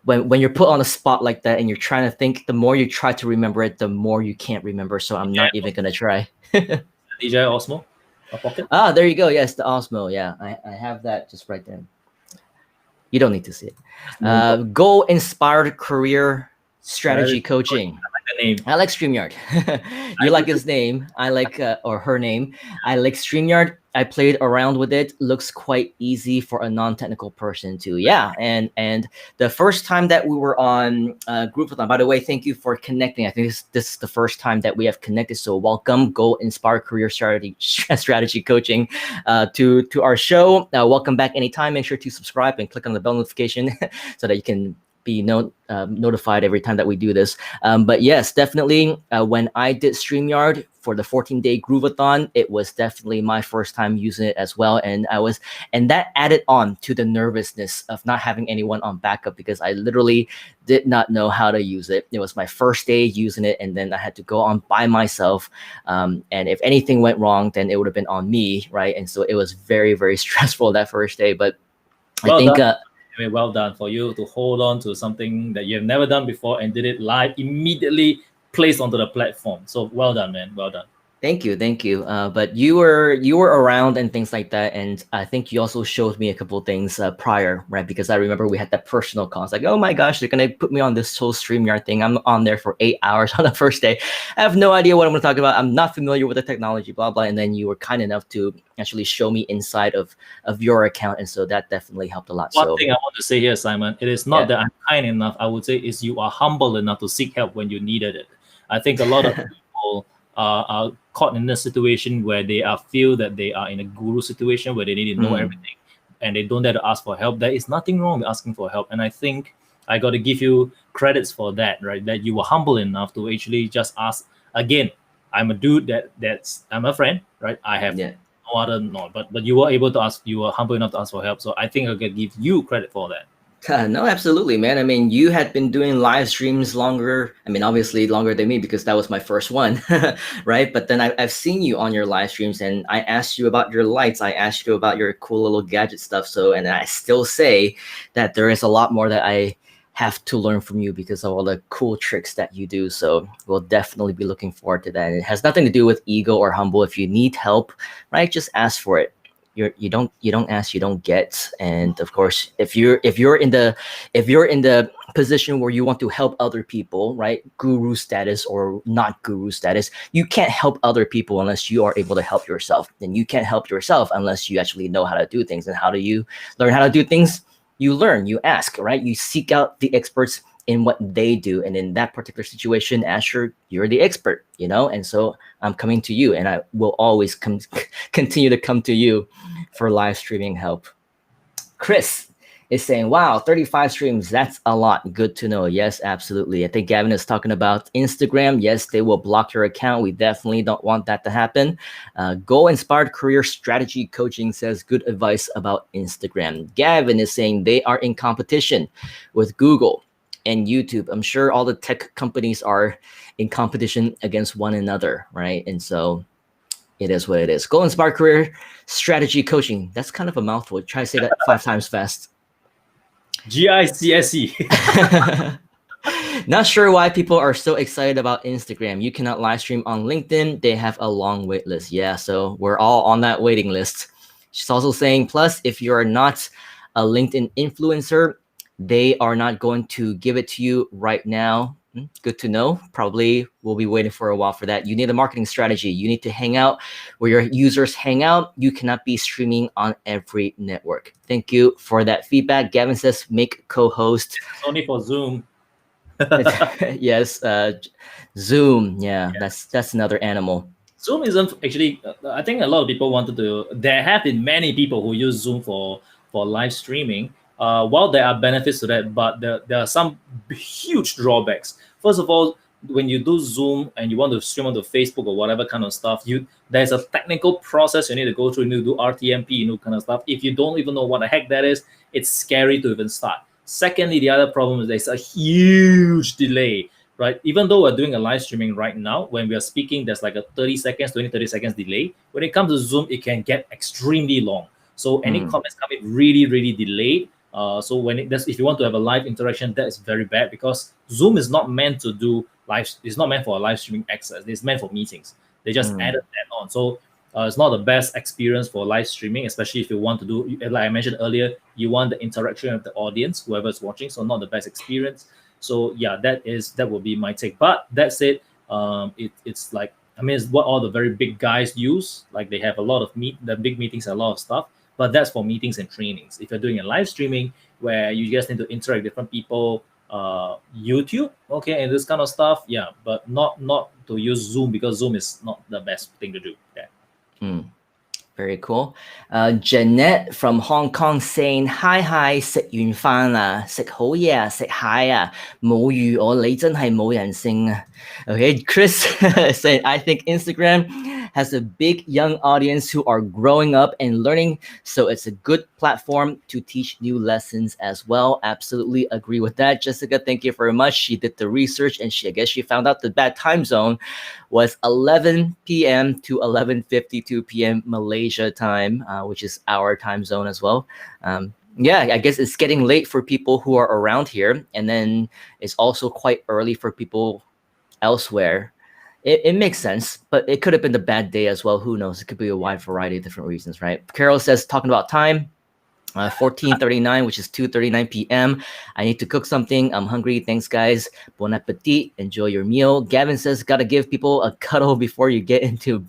when you're put on a spot like that and you're trying to think, the more you try to remember it, the more you can't remember. So I'm not even gonna try. DJI Osmo, a Pocket. Ah, there you go. Yes, the Osmo. Yeah, I have that just right there. You don't need to see it. Goal inspired career strategy coaching. the name. I like StreamYard. You like his name. I like or her name. I like StreamYard. I played around with it. Looks quite easy for a non-technical person too. Yeah, and the first time that we were on Groupathon. By the way, thank you for connecting. I think this is the first time that we have connected. So welcome. Go Inspire Career Strategy Coaching to our show. Welcome back anytime. Make sure to subscribe and click on the bell notification so that you can be notified every time that we do this. But yes, definitely. When I did StreamYard for the 14-day Groovathon, it was definitely my first time using it as well, and that added on to the nervousness of not having anyone on backup because I literally did not know how to use it. It was my first day using it, and then I had to go on by myself. And if anything went wrong, then it would have been on me, right? And so it was very, very stressful that first day. But I think. Well done for you to hold on to something that you have never done before and did it live immediately placed onto the platform. So well done, man. Well done. Thank you, thank you. But you were around and things like that, and I think you also showed me a couple of things prior, right? Because I remember we had that personal call. It's like, oh my gosh, they're gonna put me on this whole StreamYard thing. I'm on there for 8 hours on the first day. I have no idea what I'm gonna talk about. I'm not familiar with the technology, blah blah. And then you were kind enough to actually show me inside of your account, and so that definitely helped a lot. One thing I want to say here, Simon, it is not Yeah. that I'm kind enough. I would say is you are humble enough to seek help when you needed it. I think a lot of people are caught in a situation where they feel that they are in a guru situation where they need to know everything and they don't dare to ask for help. There is nothing wrong with asking for help. And I think I got to give you credits for that, right? That you were humble enough to actually just ask. Again, I'm a dude I'm a friend, right? I have no other but you were able to ask, you were humble enough to ask for help. So I think I can give you credit for that. No, absolutely, man. I mean, you had been doing live streams longer. I mean, obviously longer than me because that was my first one, right? But then I've seen you on your live streams, and I asked you about your lights. I asked you about your cool little gadget stuff. So, and I still say that there is a lot more that I have to learn from you because of all the cool tricks that you do. So we'll definitely be looking forward to that. And it has nothing to do with ego or humble. If you need help, right, just ask for it. You don't ask, you don't get. And of course, if you're in the position where you want to help other people, right, guru status or not guru status, you can't help other people unless you are able to help yourself. And you can't help yourself unless you actually know how to do things. And how do you learn how to do things? You learn, you ask, right? You seek out the experts in what they do. And in that particular situation, Asher, you're the expert, and so I'm coming to you, and I will always continue to come to you for live streaming help. Chris is saying, wow, 35 streams, that's a lot. Good to know. Yes, absolutely. I think Gavin is talking about Instagram. Yes, they will block your account. We definitely don't want that to happen. Go Inspired Career Strategy Coaching says good advice about Instagram. Gavin is saying they are in competition with Google and YouTube. I'm sure all the tech companies are in competition against one another, right? And so it is what it is. Go Inspire Career Strategy Coaching. That's kind of a mouthful. Try to say that 5 times fast. GICSE. Not sure why people are so excited about Instagram. You cannot live stream on LinkedIn. They have a long wait list. Yeah, so we're all on that waiting list. She's also saying, plus, if you're not a LinkedIn influencer, they are not going to give it to you right now. Good to know. Probably we'll be waiting for a while for that. You need a marketing strategy. You need to hang out where your users hang out. You cannot be streaming on every network. Thank you for that feedback. Gavin says, make co-host. It's only for Zoom. Yes, Zoom. Yeah, that's another animal. Zoom isn't actually. I think a lot of people wanted to. There have been many people who use Zoom for live streaming. While there are benefits to that, but there are some huge drawbacks. First of all, when you do Zoom and you want to stream onto Facebook or whatever kind of stuff, there's a technical process you need to go through. You need to do RTMP, kind of stuff. If you don't even know what the heck that is, it's scary to even start. Secondly, the other problem is there's a huge delay, right? Even though we're doing a live streaming right now, when we are speaking, there's like a 30 seconds delay. When it comes to Zoom, it can get extremely long. So any comments come in really, really delayed. So if you want to have a live interaction, that is very bad because Zoom is not meant to do live. It's not meant for a live streaming access. It's meant for meetings. They just added that on. So it's not the best experience for live streaming, especially if you want to do, like I mentioned earlier, you want the interaction of the audience, whoever's watching. So not the best experience. So yeah, that will be my take. But that's it. It's like, I mean, it's what all the very big guys use. Like they have a lot of the big meetings, a lot of stuff. But that's for meetings and trainings. If you're doing a live streaming where you just need to interact with different people, YouTube, okay, and this kind of stuff, yeah, but not to use Zoom, because Zoom is not the best thing to do. Yeah. Mm. Very cool. Jeanette from Hong Kong saying hi hi 食完飯啦，食好嘢啊，食蟹啊，母語我你真係冇人性啊。Okay, Chris saying I think Instagram has a big young audience who are growing up and learning, so it's a good platform to teach new lessons as well. Absolutely agree with that. Jessica, thank you very much. She did the research and I guess she found out the bad time zone was 11 p.m. to 11:52 p.m. Malaysia time, which is our time zone as well. Yeah, I guess it's getting late for people who are around here, and then it's also quite early for people elsewhere. It makes sense, but it could have been the bad day as well. Who knows? It could be a wide variety of different reasons, right? Carol says, talking about time, 14:39, which is 2:39 p.m. I need to cook something. I'm hungry. Thanks, guys. Bon appetit. Enjoy your meal. Gavin says, gotta give people a cuddle before you get into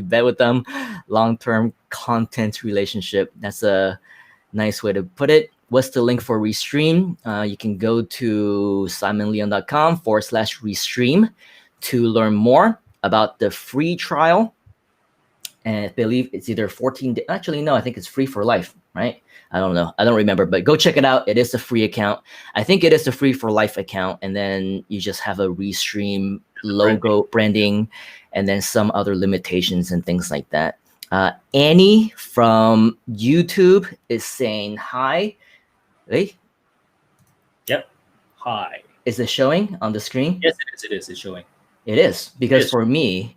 bed with them. Long-term content relationship. That's a nice way to put it. What's the link for Restream? You can go to simonleon.com/Restream to learn more about the free trial. And I believe it's either 14 days. Actually, no, I think it's free for life, right? I don't know. I don't remember, but go check it out. It is a free account. I think it is a free for life account. And then you just have a Restream logo branding and then some other limitations and things like that. Annie from YouTube is saying hi. Hey? Yep. Hi. Is it showing on the screen? Yes, it is. It is. It's showing. It is, because It is. for me,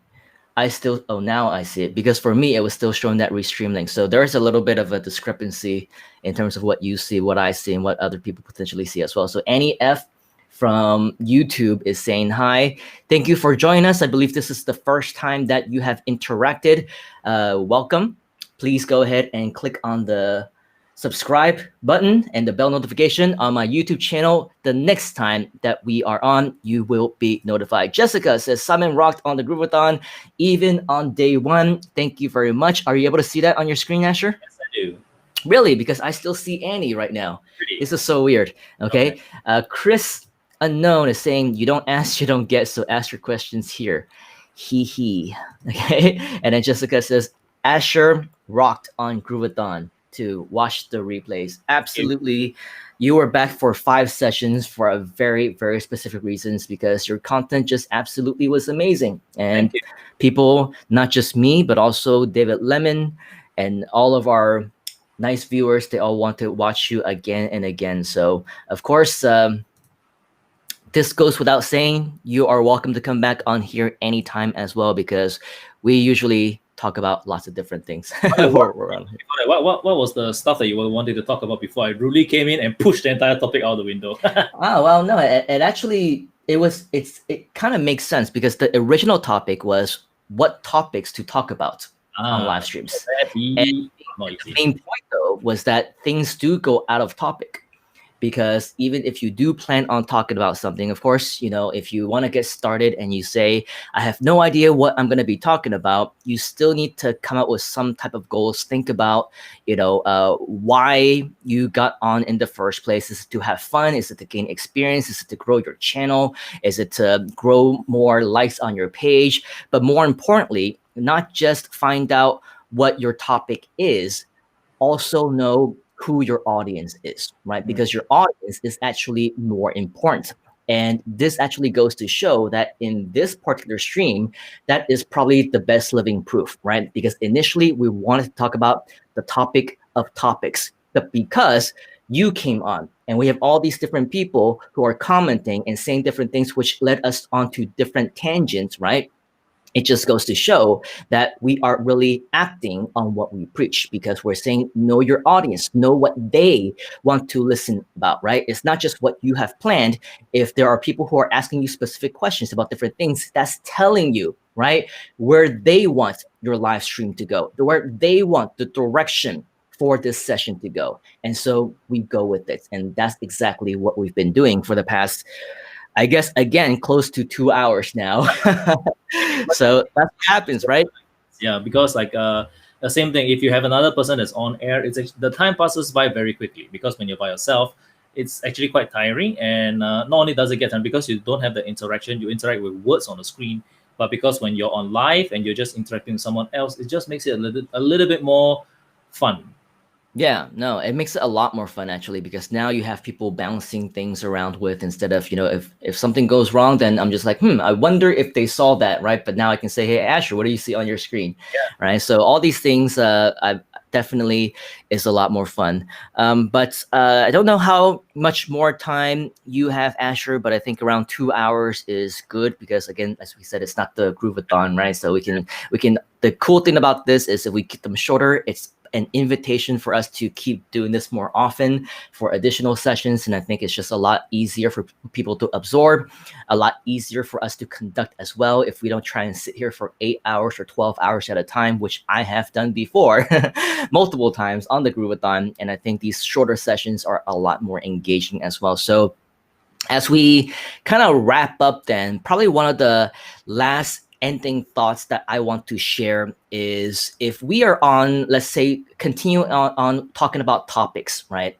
now I see it, because for me, it was still showing that Restream link. So there's a little bit of a discrepancy in terms of what you see, what I see, and what other people potentially see as well. So Annie F from YouTube is saying hi. Thank you for joining us. I believe this is the first time that you have interacted. Welcome. Please go ahead and click on the subscribe button and the bell notification on my YouTube channel. The next time that we are on, you will be notified. Jessica says, Simon rocked on the Groovathon, even on day one. Thank you very much. Are you able to see that on your screen, Asher? Yes, I do. Really? Because I still see Annie right now. Pretty. This is so weird. Okay. Chris Unknown is saying, you don't ask, you don't get, so ask your questions here. He. Okay. And then Jessica says, Asher rocked on Groovathon. To watch the replays. Absolutely. You were back for 5 sessions for a very, very specific reasons, because your content just absolutely was amazing. And people, not just me, but also David Lemon and all of our nice viewers, they all want to watch you again and again. So of course, this goes without saying, you are welcome to come back on here anytime as well, because we usually talk about lots of different things. What was the stuff that you wanted to talk about before I really came in and pushed the entire topic out the window? Oh, well, no, it actually, it kind of makes sense, because the original topic was what topics to talk about on live streams. And the main point, though, was that things do go out of topic. Because even if you do plan on talking about something, of course, you know, if you want to get started and you say, I have no idea what I'm going to be talking about, you still need to come up with some type of goals. Think about, you know, why you got on in the first place. Is it to have fun? Is it to gain experience? Is it to grow your channel? Is it to grow more likes on your page? But more importantly, not just find out what your topic is, also know who your audience is, right? Because your audience is actually more important. And this actually goes to show that in this particular stream, that is probably the best living proof, right? Because initially we wanted to talk about the topic of topics, but because you came on and we have all these different people who are commenting and saying different things, which led us onto different tangents, right? It just goes to show that we are really acting on what we preach, because we're saying, know your audience, know what they want to listen about, right? It's not just what you have planned. If there are people who are asking you specific questions about different things, that's telling you, right, where they want your live stream to go, where they want the direction for this session to go. And so we go with it. And that's exactly what we've been doing for the past, I guess, again, close to 2 hours now. So that's what happens, right? Yeah, because like the same thing. If you have another person that's on air, the time passes by very quickly. Because when you're by yourself, it's actually quite tiring. And not only does it get time because you don't have the interaction, you interact with words on the screen. But because when you're on live and you're just interacting with someone else, it just makes it a little bit more fun. Yeah, no, it makes it a lot more fun actually, because now you have people bouncing things around with, instead of, if something goes wrong, then I'm just like, I wonder if they saw that, right? But now I can say, hey, Asher, what do you see on your screen? Right? So all these things I definitely is a lot more fun. But I don't know how much more time you have, Asher, but I think around 2 hours is good, because again, as we said, it's not the Groovathon, right? So we can the cool thing about this is if we keep them shorter, it's an invitation for us to keep doing this more often for additional sessions. And I think it's just a lot easier for people to absorb, a lot easier for us to conduct as well, if we don't try and sit here for 8 hours or 12 hours at a time, which I have done before multiple times on the Groovathon. And I think these shorter sessions are a lot more engaging as well. So as we kind of wrap up, then probably one of the last ending thoughts that I want to share is, if we are on, let's say, continue on talking about topics, right?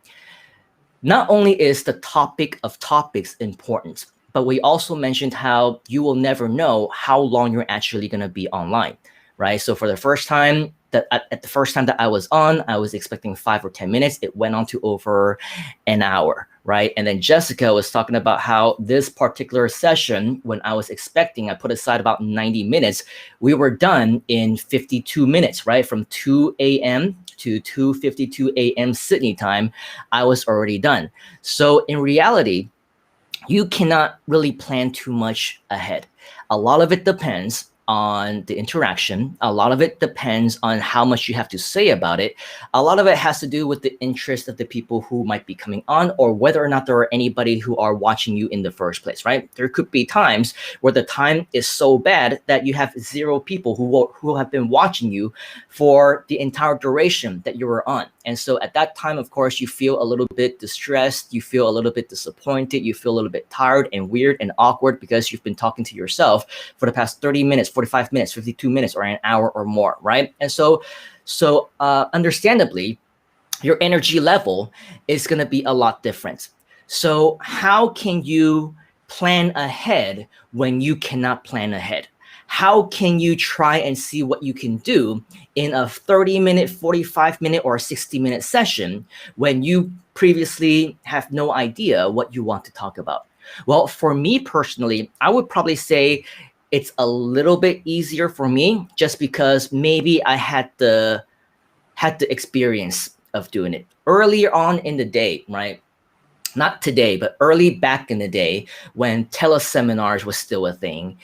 Not only is the topic of topics important, but we also mentioned how you will never know how long you're actually going to be online, right? So for the first time, at the first time that I was on, I was expecting 5 or 10 minutes. It went on to over an hour, right? And then Jessica was talking about how this particular session, when I was expecting, I put aside about 90 minutes. We were done in 52 minutes, right? From 2 a.m. to 2:52 a.m. Sydney time, I was already done. So in reality, you cannot really plan too much ahead. A lot of it depends on the interaction. A lot of it depends on how much you have to say about it. A lot of it has to do with the interest of the people who might be coming on, or whether or not there are anybody who are watching you in the first place, right? There could be times where the time is so bad that you have 0 people who have been watching you for the entire duration that you were on. And so at that time, of course, you feel a little bit distressed, you feel a little bit disappointed, you feel a little bit tired and weird and awkward, because you've been talking to yourself for the past 30 minutes, 45 minutes, 52 minutes, or an hour or more, right? And so understandably, your energy level is going to be a lot different. So how can you plan ahead when you cannot plan ahead? How can you try and see what you can do in a 30-minute, 45-minute, or 60-minute session when you previously have no idea what you want to talk about? Well, for me personally, I would probably say it's a little bit easier for me, just because maybe I had the experience of doing it earlier on in the day, right? Not today, but early back in the day, when teleseminars was still a thing.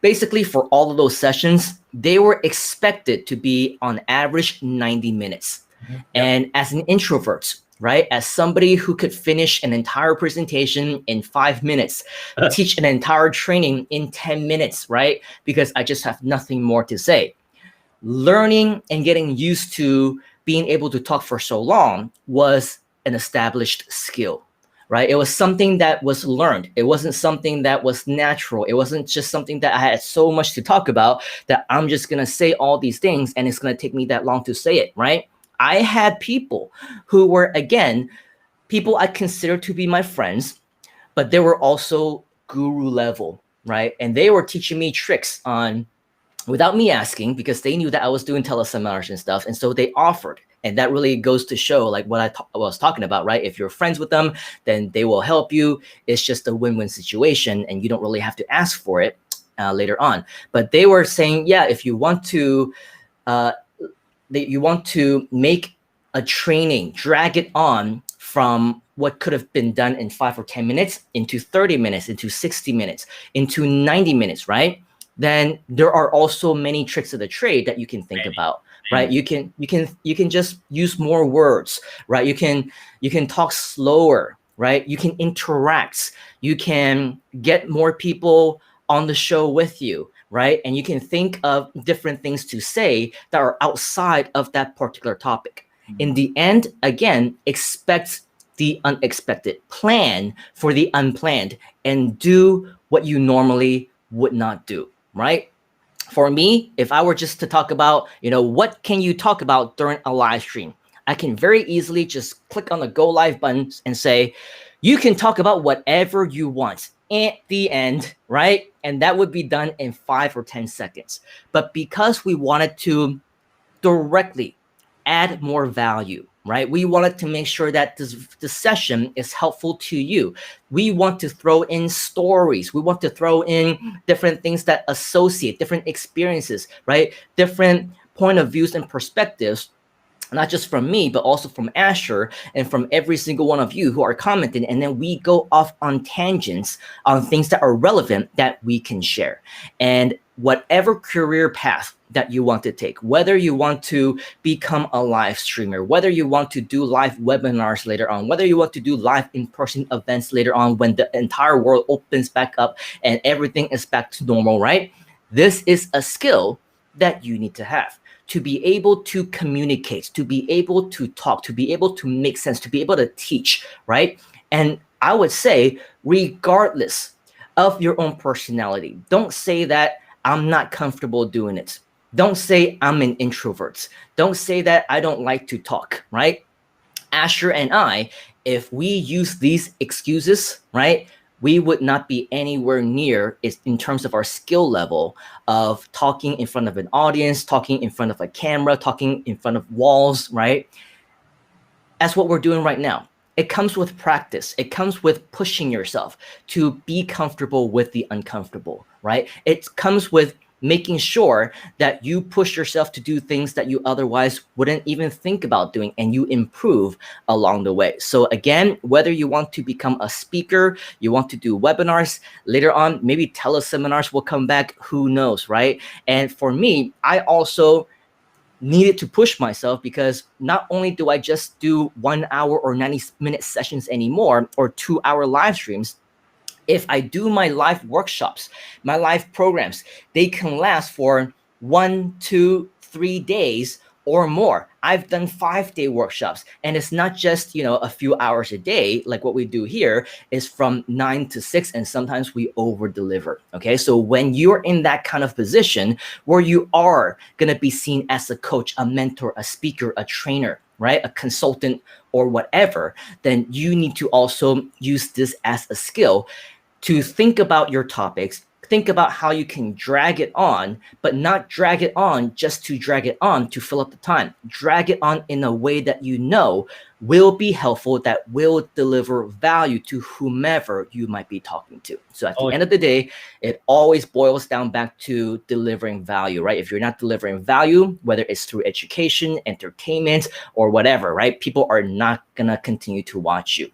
Basically, for all of those sessions, they were expected to be on average 90 minutes. Yep. And as an introvert, right, as somebody who could finish an entire presentation in 5 minutes, teach an entire training in 10 minutes, right, because I just have nothing more to say. Learning and getting used to being able to talk for so long was an established skill, right? It was something that was learned. It wasn't something that was natural. It wasn't just something that I had so much to talk about that I'm just going to say all these things and it's going to take me that long to say it, right? I had people who were, again, people I considered to be my friends, but they were also guru level, right? And they were teaching me tricks on, without me asking, because they knew that I was doing teleseminars and stuff. And so they offered. And that really goes to show like what I was talking about, right? If you're friends with them, then they will help you. It's just a win-win situation and you don't really have to ask for it later on. But they were saying, yeah, if you want to, make a training, drag it on from what could have been done in 5 or 10 minutes into 30 minutes, into 60 minutes, into 90 minutes, right? Then there are also many tricks of the trade that you can think about, right? You can just use more words, right? You can talk slower, right? You can interact. You can get more people on the show with you, right? And you can think of different things to say that are outside of that particular topic. In the end, again, expect the unexpected, plan for the unplanned, and do what you normally would not do, right? For me, if I were just to talk about, what can you talk about during a live stream? I can very easily just click on the go live button and say, you can talk about whatever you want at the end, right? And that would be done in 5 or 10 seconds. But because we wanted to directly add more value, right? We wanted to make sure that this session is helpful to you. We want to throw in stories. We want to throw in different things that associate different experiences, right? Different point of views and perspectives, not just from me, but also from Asher and from every single one of you who are commenting. And then we go off on tangents on things that are relevant that we can share. And whatever career path that you want to take, whether you want to become a live streamer, whether you want to do live webinars later on, whether you want to do live in-person events later on when the entire world opens back up and everything is back to normal, right? This is a skill that you need to have, to be able to communicate, to be able to talk, to be able to make sense, to be able to teach, right? And I would say, regardless of your own personality, don't say that I'm not comfortable doing it. Don't say I'm an introvert. Don't say that I don't like to talk, right? Asher and I, if we use these excuses, right, we would not be anywhere near it in terms of our skill level of talking in front of an audience, talking in front of a camera, talking in front of walls, right? That's what we're doing right now. It comes with practice. It comes with pushing yourself to be comfortable with the uncomfortable, right? It comes with making sure that you push yourself to do things that you otherwise wouldn't even think about doing, and you improve along the way. So again, whether you want to become a speaker, you want to do webinars, later on, maybe teleseminars will come back, who knows, right? And for me, I also needed to push myself, because not only do I just do 1 hour or 90-minute sessions anymore, or 2-hour live streams. If I do my live workshops, my live programs, they can last for 1, 2, 3 days or more. I've done 5-day workshops, and it's not just, a few hours a day like what we do here. Is from 9 to 6, and sometimes we over deliver. Okay, so when you're in that kind of position where you are going to be seen as a coach, a mentor, a speaker, a trainer, right, a consultant or whatever, then you need to also use this as a skill to think about your topics, think about how you can drag it on, but not drag it on just to drag it on to fill up the time. Drag it on in a way that will be helpful, that will deliver value to whomever you might be talking to. So at the end of the day, it always boils down back to delivering value, right? If you're not delivering value, whether it's through education, entertainment, or whatever, right? People are not gonna continue to watch you.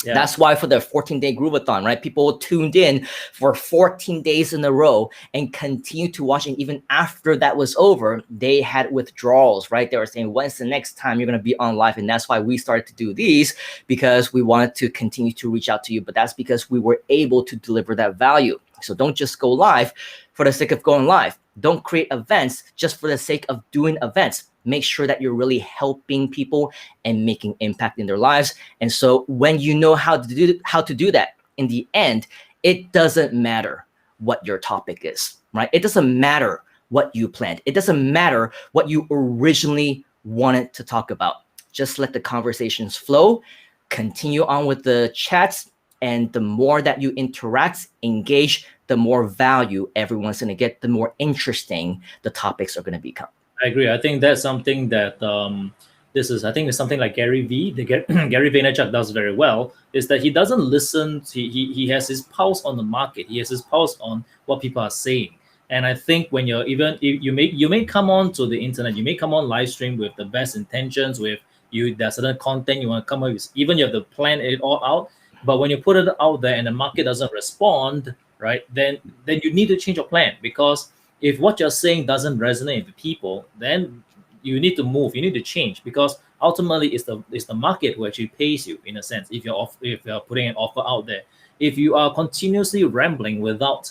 Yeah. That's why for the 14-day Groovathon, right? People tuned in for 14 days in a row and continued to watch. And even after that was over, they had withdrawals, right? They were saying, when's the next time you're going to be on live? And that's why we started to do these, because we wanted to continue to reach out to you. But that's because we were able to deliver that value. So don't just go live for the sake of going live. Don't create events just for the sake of doing events. Make sure that you're really helping people and making impact in their lives. And so when you know how to do that, in the end, it doesn't matter what your topic is, right? It doesn't matter what you planned. It doesn't matter what you originally wanted to talk about. Just let the conversations flow, continue on with the chats, and the more that you interact, engage, the more value everyone's going to get, the more interesting the topics are going to become. I agree. I think that's something that I think it's something like Gary Gary Vaynerchuk does very well, is that he doesn't listen. He has his pulse on the market. He has his pulse on what people are saying. And I think when you may come on to the internet, you may come on live stream with the best intentions, there's certain content you want to come up with, even you have to plan it all out. But when you put it out there and the market doesn't respond, right, then you need to change your plan, because if what you're saying doesn't resonate with people, then you need to move. You need to change, because ultimately it's the market who actually pays you, in a sense. If you're putting an offer out there, if you are continuously rambling without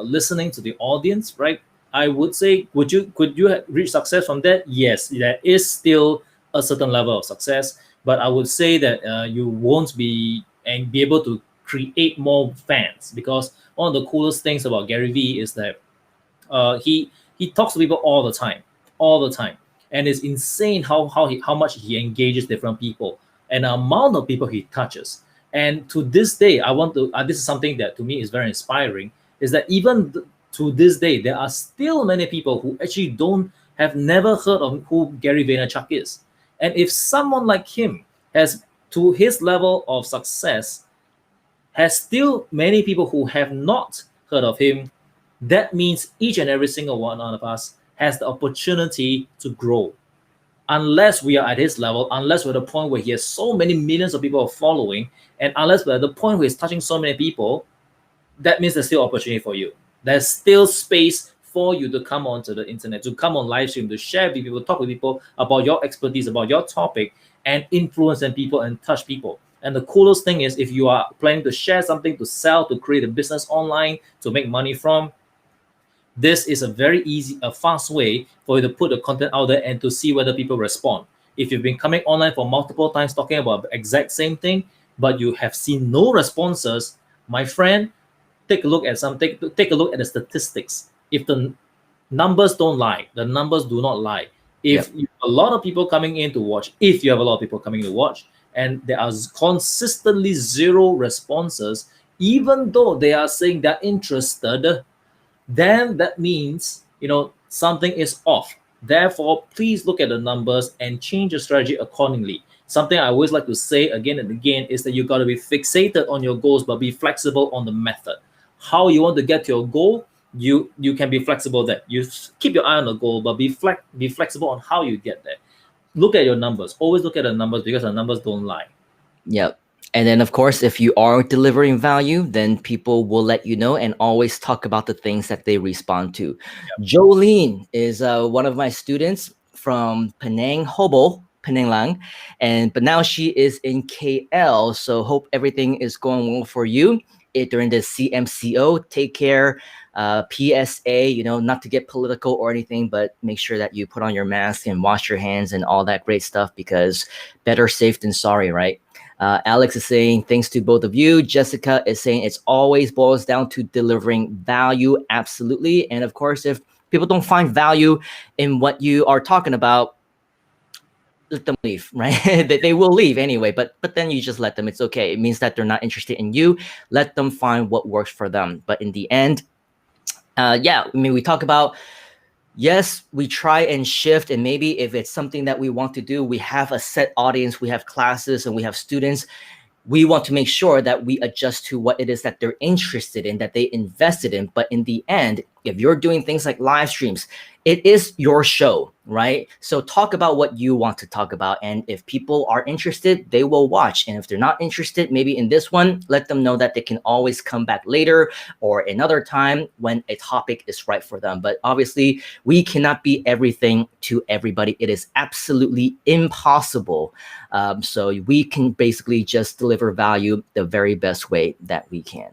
listening to the audience, right? I would say, could you reach success from that? Yes, there is still a certain level of success, but I would say that you won't be able to create more fans, because one of the coolest things about Gary Vee is that he talks to people all the time, and it's insane how much he engages different people and the amount of people he touches. And to this day, I want to. This is something that to me is very inspiring. Is that even to this day, there are still many people who actually don't have never heard of who Gary Vaynerchuk is. And if someone like him has to his level of success, has still many people who have not heard of him, that means each and every single one of us has the opportunity to grow. Unless we are at his level, unless we're at the point where he has so many millions of people following, and unless we're at the point where he's touching so many people, that means there's still opportunity for you. There's still space for you to come onto the internet, to come on live stream, to share with people, talk with people about your expertise, about your topic, and influence people and touch people. And the coolest thing is, if you are planning to share something, to sell, to create a business online, to make money from, this is a very easy, a fast way for you to put the content out there and to see whether people respond. If you've been coming online for multiple times talking about the exact same thing, but you have seen no responses, my friend, take a look at take a look at the statistics. If the numbers don't lie, the numbers do not lie. If you have a lot of people coming in to watch, if you have a lot of people coming to watch, and there are consistently zero responses, even though they are saying they're interested, then that means something is off. Therefore, please look at the numbers and change your strategy accordingly. Something I always like to say again and again is that you got to be fixated on your goals, but be flexible on the method. How you want to get to your goal, you can be flexible there. You keep your eye on the goal, but be flexible on how you get there. Look at your numbers. Always look at the numbers, because the numbers don't lie. Yep. And then, of course, if you are delivering value, then people will let you know, and always talk about the things that they respond to. Yep. Jolene is one of my students from Penang, Hobo, Penang Lang, but now she is in KL. So hope everything is going well for you during the CMCO. Take care. PSA, not to get political or anything, but make sure that you put on your mask and wash your hands and all that great stuff, because better safe than sorry, right? Alex is saying, thanks to both of you. Jessica is saying, it's always boils down to delivering value. Absolutely. And of course, if people don't find value in what you are talking about, let them leave, right? They will leave anyway, but then you just let them. It's okay. It means that they're not interested in you. Let them find what works for them. But in the end, we talk about, yes, we try and shift, and maybe if it's something that we want to do, we have a set audience, we have classes, and we have students. We want to make sure that we adjust to what it is that they're interested in, that they invested in. But in the end, if you're doing things like live streams, it is your show, right? So talk about what you want to talk about. And if people are interested, they will watch. And if they're not interested, maybe in this one, let them know that they can always come back later or another time when a topic is right for them. But obviously, we cannot be everything to everybody. It is absolutely impossible. So we can basically just deliver value the very best way that we can.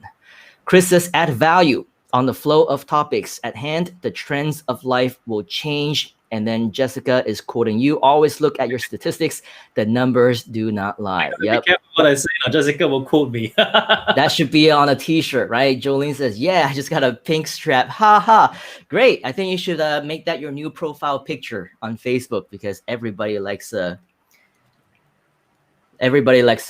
Chris says, add value. On the flow of topics at hand, the trends of life will change. And then Jessica is quoting you. Always look at your statistics. The numbers do not lie. Yep. Be careful what I say. Now, Jessica will quote me. That should be on a t-shirt, right? Jolene says, yeah, I just got a pink strap. Ha ha. Great. I think you should make that your new profile picture on Facebook, because everybody likes to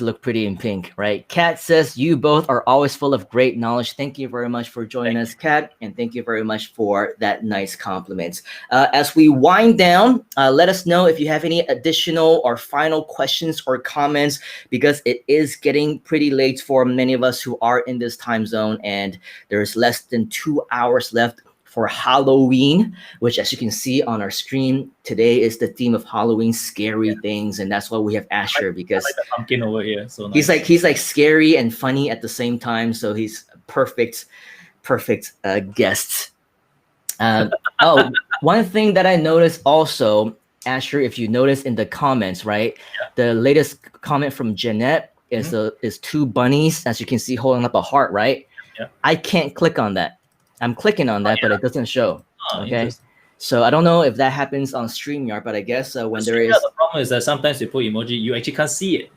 look pretty in pink, right? Kat says, you both are always full of great knowledge. Thank you very much for joining us, Kat. And thank you very much for that nice compliment. As we wind down, let us know if you have any additional or final questions or comments, because it is getting pretty late for many of us who are in this time zone. And there's less than 2 hours left for Halloween, which, as you can see on our screen, today is the theme of Halloween, scary things, and that's why we have Asher, because I like the pumpkin over here. So nice. he's like scary and funny at the same time. So he's a perfect guest. One thing that I noticed also, Asher, if you notice in the comments, right? Yeah. The latest comment from Jeanette is two bunnies, as you can see, holding up a heart, right? Yeah. I can't click on that. I'm clicking on that, but it doesn't show. Okay. So I don't know if that happens on StreamYard, but I guess when there is, The problem is that sometimes you put emoji, you actually can't see it.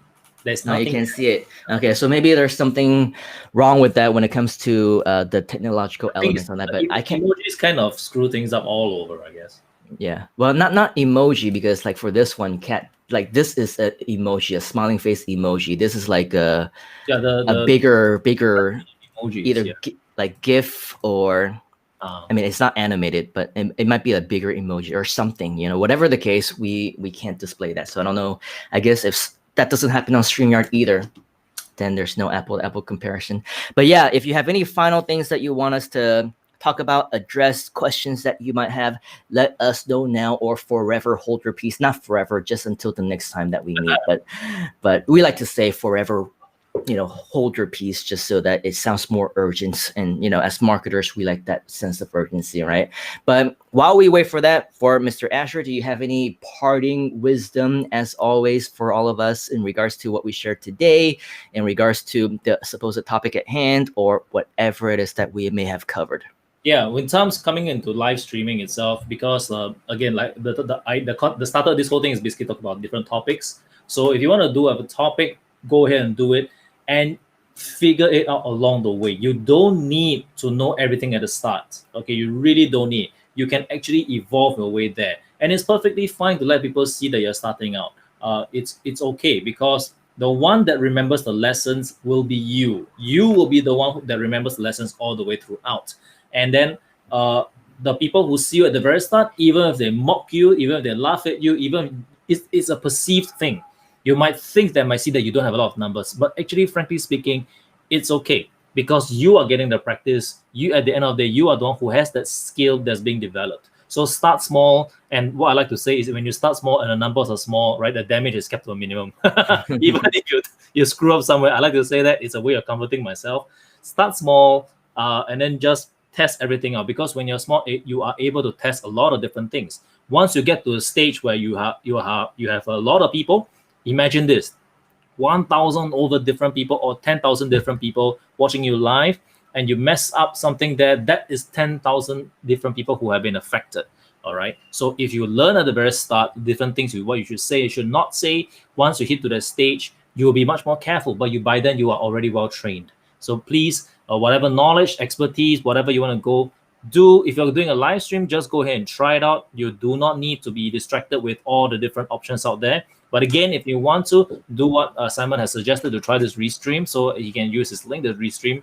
There's you nothing. can see it. Okay, so maybe there's something wrong with that when it comes to the technological elements on that. But I can't. Emojis kind of screw things up all over, I guess. Yeah, well, not emoji, because like for this one, cat, like this is a emoji, a smiling face emoji. This is like Yeah, a the bigger emojis. either Yeah. like GIF or, Uh, I mean, it's not animated, but it might be a bigger emoji or something. Whatever the case, we can't display that. So I don't know. I guess if that doesn't happen on StreamYard either, then there's no apple to apple comparison. But yeah, if you have any final things that you want us to talk about, address questions that you might have, let us know now, or forever hold your peace. Not forever, just until the next time that we meet. But we like to say forever, hold your peace, just so that it sounds more urgent. And as marketers, we like that sense of urgency, right? But while we wait for that, for Mr. Asher, do you have any parting wisdom, as always, for all of us in regards to what we shared today, in regards to the supposed topic at hand, or whatever it is that we may have covered? yeah, when terms coming into live streaming itself, because again, like the start of this whole thing is basically talk about different topics. So if you want to do a topic, go ahead and do it, and figure it out along the way. You don't need to know everything at the start. Okay, you really don't need. You can actually evolve your way there, and it's perfectly fine to let people see that you're starting out. It's okay, because the one that remembers the lessons will be you. You will be the one that remembers the lessons all the way throughout. And then uh, the people who see you at the very start, even if they mock you, even if they laugh at you, even it's a perceived thing. You might think they might see that you don't have a lot of numbers, but actually, frankly speaking, it's okay, because you are getting the practice. You, at the end of the day, you are the one who has that skill that's being developed. So start small, and what I like to say is, when you start small and the numbers are small, right, the damage is kept to a minimum. Even if you screw up somewhere, I like to say that it's a way of comforting myself. Start small, and then just test everything out, because when you're small, you are able to test a lot of different things. Once you get to a stage where you have a lot of people, imagine this: 1,000 over different people, or 10,000 different people watching you live, and you mess up something there, that is 10,000 different people who have been affected. All right. So if you learn at the very start different things, what you should say, you should not say, once you hit to the stage, you will be much more careful. But by then you are already well trained. So please, whatever knowledge, expertise, whatever you want to go do, if you're doing a live stream, just go ahead and try it out. You do not need to be distracted with all the different options out there. But again, if you want to do what Simon has suggested, to try this Restream, so you can use his link, the Restream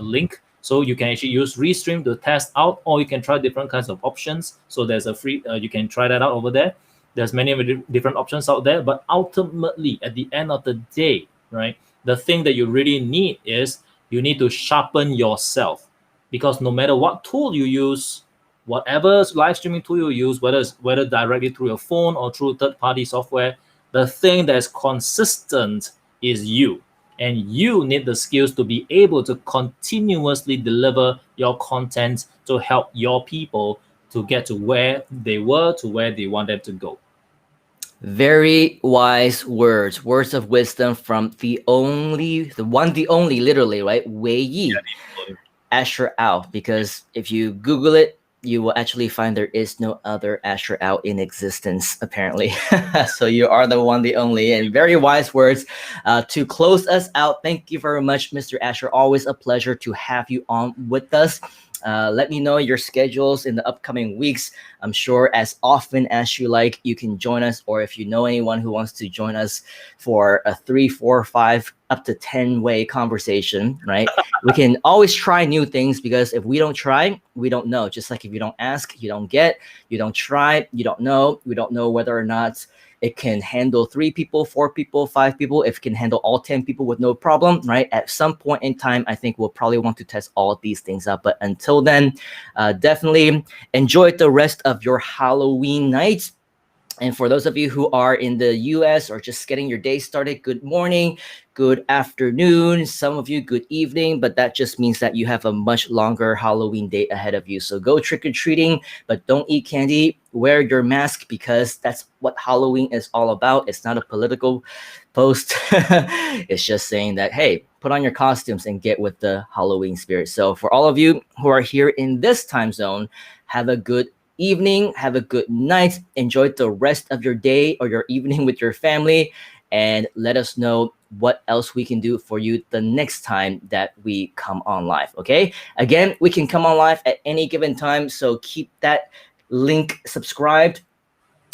link. So you can actually use Restream to test out, or you can try different kinds of options. So there's a free, you can try that out over there. There's many different options out there. But ultimately, at the end of the day, right, the thing that you really need is you need to sharpen yourself. Because no matter what tool you use, whatever live streaming tool you use, whether directly through your phone or through third-party software, the thing that is consistent is you. And you need the skills to be able to continuously deliver your content to help your people to get to where they were, to where they want them to go. Very wise words of wisdom from the one, the only, literally, right? Wei Yi, Asher Ao. Because if you Google it, you will actually find there is no other Asher Ao in existence, apparently. So you are the one, the only, and very wise words to close us out. Thank you very much, Mr. Asher. Always a pleasure to have you on with us. Let me know your schedules in the upcoming weeks. I'm sure as often as you like, you can join us, or if you know anyone who wants to join us for a 3, 4, 5, up to 10-way conversation, right? We can always try new things, because if we don't try, we don't know. Just like if you don't ask, you don't get. You don't try, you don't know. We don't know whether or not it can handle 3 people, 4 people, 5 people. If it can handle all 10 people with no problem, right? At some point in time, I think we'll probably want to test all of these things out. But until then, definitely enjoy the rest of your Halloween night. And for those of you who are in the US or just getting your day started, good morning, good afternoon, some of you good evening, but that just means that you have a much longer Halloween day ahead of you. So go trick-or-treating, but don't eat candy. Wear your mask, because that's what Halloween is all about. It's not a political post. It's just saying that, hey, put on your costumes and get with the Halloween spirit. So for all of you who are here in this time zone, have a good evening, have a good night, enjoy the rest of your day or your evening with your family, and let us know what else we can do for you the next time that we come on live. Okay, again, we can come on live at any given time, so keep that link subscribed,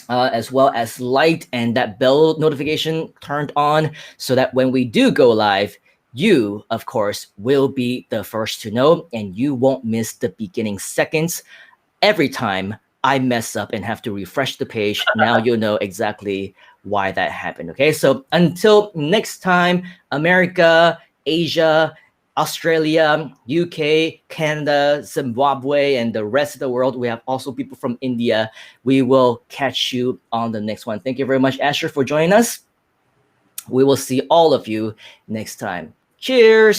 as well as light and that bell notification turned on, so that when we do go live, you, of course, will be the first to know, and you won't miss the beginning seconds every time I mess up and have to refresh the page. Now you'll know exactly why that happened. Okay, so until next time, America, Asia, Australia, UK, Canada, Zimbabwe, and the rest of the world. We have also people from India. We will catch you on the next one. Thank you very much, Asher, for joining us. We will see all of you next time. Cheers.